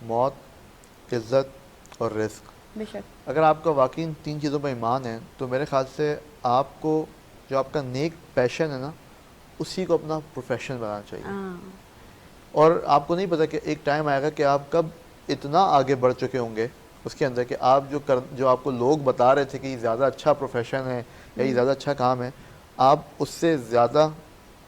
मौत, इज़्ज़त और रिस्क। बेशक अगर आपका वाकई इन 3 चीज़ों पर ईमान है तो मेरे ख्याल से आपको जो आपका नेक पैशन है ना, उसी को अपना प्रोफेशन बनाना चाहिए। और आपको नहीं पता कि एक टाइम आएगा कि आप कब इतना आगे बढ़ चुके होंगे उसके अंदर कि आप जो आपको लोग बता रहे थे कि ये ज़्यादा अच्छा प्रोफेशन है या ये ज़्यादा अच्छा काम है, आप उससे ज़्यादा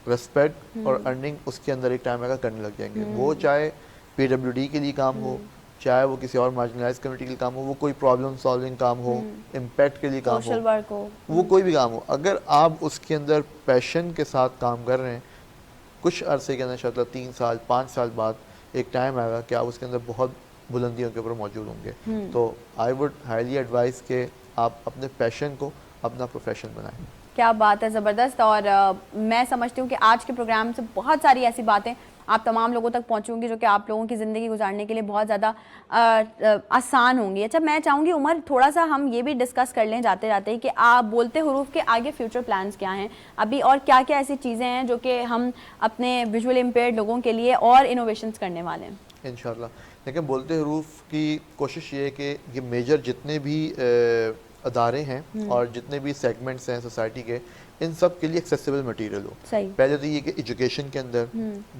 रिस्पेक्ट और अर्निंग उसके अंदर एक टाइम आएगा करने लग जाएंगे। वो चाहे PWD के लिए काम हो, चाहे वो किसी और मार्जिनलाइज कम्युनिटी के लिए काम हो, वो कोई प्रॉब्लम सॉल्विंग काम हो, इम्पैक्ट के लिए काम सोशल वर्क हो, वो कोई भी काम हो, अगर आप उसके अंदर पैशन के साथ काम कर रहे हैं, कुछ अरसे के अंदर शायद 3 साल 5 साल बाद एक टाइम आएगा कि आप उसके अंदर बहुत बुलंदियों के ऊपर मौजूद होंगे। तो आई वुड हाईली एडवाइस कि आप अपने पैशन को अपना प्रोफेशन बनाएं। क्या बात है, ज़बरदस्त। और मैं समझती हूँ कि आज के प्रोग्राम से बहुत सारी ऐसी बातें आप तमाम लोगों तक पहुँचूंगी जो कि आप लोगों की ज़िंदगी गुजारने के लिए बहुत ज़्यादा आसान होंगी। अच्छा, मैं चाहूँगी उमर, थोड़ा सा हम ये भी डिस्कस कर लें जाते जाते कि आप बोलते हरूफ के आगे फ्यूचर प्लान्स क्या हैं अभी, और क्या क्या ऐसी चीज़ें हैं जो कि हम अपने विजुअल इम्पेयर्ड लोगों के लिए और इनोवेशंस करने वाले हैं इंशाल्लाह। देखिए, बोलते हरूफ की कोशिश ये है कि ये मेजर जितने भी अदारे हैं और जितने भी सेगमेंट्स हैं सोसाइटी के, इन सब के लिए एक्सेसिबल मटेरियल हो। सही। पहले तो ये कि एजुकेशन के अंदर,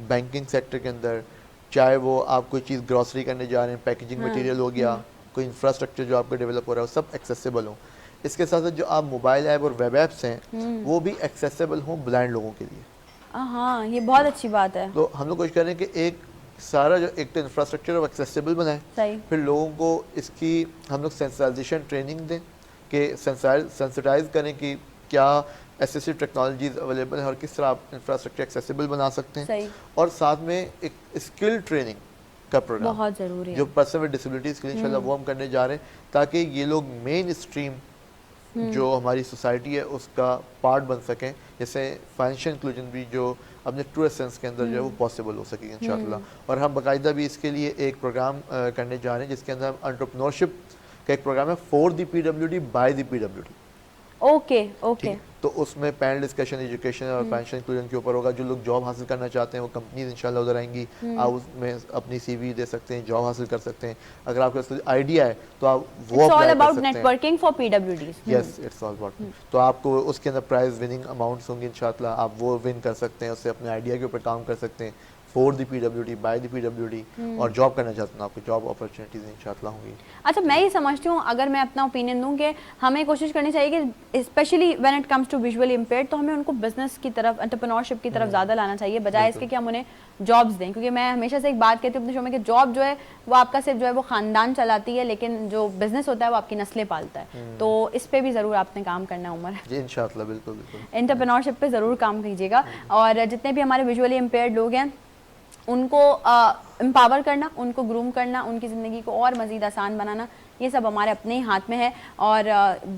बैंकिंग सेक्टर के अंदर, चाहे वो आप कोई चीज़ ग्रॉसरी करने जा रहे हैं, पैकेजिंग मटेरियल हो गया, कोई इंफ्रास्ट्रक्चर जो आपका डेवलप हो रहा है, वो सब एक्सेसिबल हो। इसके साथ साथ जो आप मोबाइल ऐप और वेब ऐप्स हैं वो भी एक्सेसिबल हों ब्लाइंड लोगों के लिए। हाँ, ये बहुत अच्छी बात है। तो हम लोग कोशिश कर रहे हैं कि एक सारा जो एक तो इंफ्रास्ट्रक्चर वो एक्सेसिबल बनाए, सही। फिर लोगों को इसकी हम लोग सेंसिटाइजेशन ट्रेनिंग दें कि सेंसिटाइज करें कि क्या एसेसिव टेक्नोलॉजीज अवेलेबल है और किस तरह आप इंफ्रास्ट्रक्चर एक्सेसिबल बना सकते हैं। सही। और साथ में एक स्किल ट्रेनिंग का प्रोग्राम बहुत ज़रूरी है जो पर्सन विद डिसेबिलिटीज़ के लिए इंशाल्लाह वो हम करने जा रहे हैं, ताकि ये लोग मेन स्ट्रीम जो हमारी सोसाइटी है उसका पार्ट बन सकें, जैसे फाइनेंशियल इंक्लूजन भी जो अपने ट्रू सेंस के अंदर जो है वो पॉसिबल हो सकेगी इंशाल्लाह। और हम बाकायदा भी इसके लिए एक प्रोग्राम करने जा रहे हैं जिसके अंदर हम एंटरप्रेन्योरशिप का एक प्रोग्राम है for the PWD by the PWD। Okay okay. तो उसमें पैनल डिस्कशन एजुकेशन और फाइनेंशियल इंक्लूजन के ऊपर होगा। जो लोग जॉब हासिल करना चाहते हैं वो कंपनीज इंशाल्लाह उधर आएंगी, आप उसमें अपनी CV दे सकते हैं, जॉब हासिल कर सकते हैं। अगर आपके पास आइडिया है तो आप वो It's all अप्लाई कर about सकते हैं। networking for PWDs। Yes, it's all about. तो आपको उसके अंदर प्राइज विनिंग अमाउंट्स होंगे इंशाल्लाह, आप वो विन कर सकते हैं, उससे अपने आइडिया के ऊपर काम कर सकते हैं। For the PWD by the PWD और जॉब करना चाहते हैं आपको जॉब अपॉर्चुनिटीज इंशाल्लाह होंगी। अच्छा, मैं ये समझती हूँ, अगर मैं अपना ओपिनियन दूँ कि हमें कोशिश करनी चाहिए कि specially when it comes to visually impaired, तो हमें उनको बिजनेस की तरफ, एंटरप्रेन्योरशिप की तरफ ज़्यादा लाना चाहिए, बजाय इसके कि हम उन्हें जॉब्स दें। क्योंकि मैं हमेशा से एक बात कहती हूँ अपने शो में कि जॉब जो है वो आपका सिर्फ जो है वो ख़ानदान चलाती है, लेकिन जो बिजनेस होता है वो आपकी नस्लें पालता है। तो इस पर भी ज़रूर आपने काम करना है उमर जी इंशाल्लाह, बिल्कुल बिल्कुल। एंटरप्रेन्योरशिप पे ज़रूर काम कीजिएगा। और जितने भी हमारे विजुअली इम्पेयर्ड लोग हैं उनको एम्पावर करना, उनको ग्रूम करना, उनकी ज़िंदगी को और मज़ीद आसान बनाना, ये सब हमारे अपने ही हाथ में है। और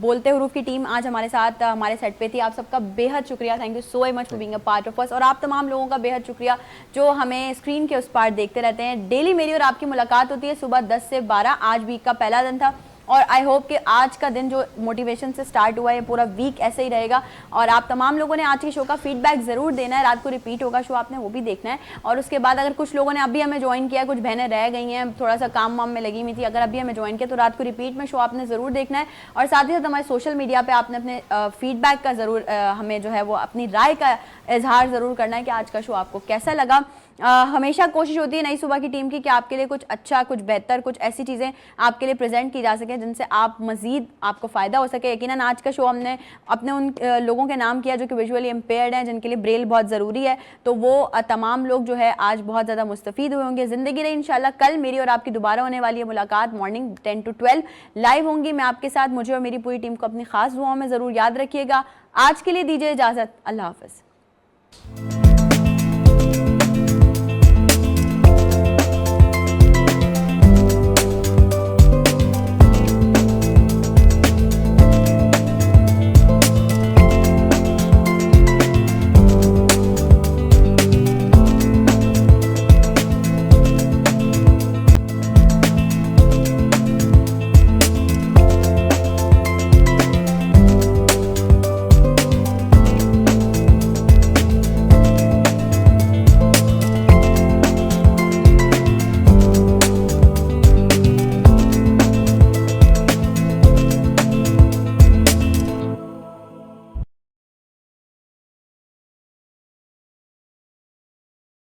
बोलते हुरूफ की टीम आज हमारे साथ हमारे सेट पे थी। आप सबका बेहद शुक्रिया, thank you so much for being a part of us. और आप तमाम लोगों का बेहद शुक्रिया जो हमें स्क्रीन के उस पार देखते रहते हैं। डेली मेरी और आपकी मुलाकात होती है सुबह 10 से 12। आज वीक का पहला दिन था और आई होप कि आज का दिन जो मोटिवेशन से स्टार्ट हुआ है पूरा वीक ऐसे ही रहेगा। और आप तमाम लोगों ने आज के शो का फीडबैक ज़रूर देना है। रात को रिपीट होगा शो, आपने वो भी देखना है। और उसके बाद अगर कुछ लोगों ने अभी हमें ज्वाइन किया, कुछ बहनें रह गई हैं, थोड़ा सा काम वाम में लगी हुई थी, अगर अभी हमें ज्वाइन किया तो रात को रिपीट में शो आपने ज़रूर देखना है। और साथ ही साथ हमारे सोशल मीडिया पर आपने अपने फीडबैक का ज़रूर हमें जो है वो अपनी राय का इजहार ज़रूर करना है कि आज का शो आपको कैसा लगा। हमेशा कोशिश होती है नई सुबह की टीम की कि आपके लिए कुछ अच्छा, कुछ बेहतर, कुछ ऐसी चीज़ें आपके लिए प्रेजेंट की जा सके जिनसे आप मज़ीद आपको फ़ायदा हो सके। यकीनन आज का शो हमने अपने उन लोगों के नाम किया जो कि विजुअली इम्पेयर्ड हैं, जिनके लिए ब्रेल बहुत ज़रूरी है। तो वो तमाम लोग जो है आज बहुत ज़्यादा मुस्तफ़ीद हुए होंगे। ज़िंदगी रही इंशाल्लाह। कल मेरी और आपकी दोबारा होने वाली है मुलाकात मॉर्निंग 10 to 12 लाइव होंगी मैं आपके साथ। मुझे और मेरी पूरी टीम को अपनी ख़ास दुआओं में ज़रूर याद रखिएगा। आज के लिए दीजिए इजाज़त। अल्लाह हाफ़िज़।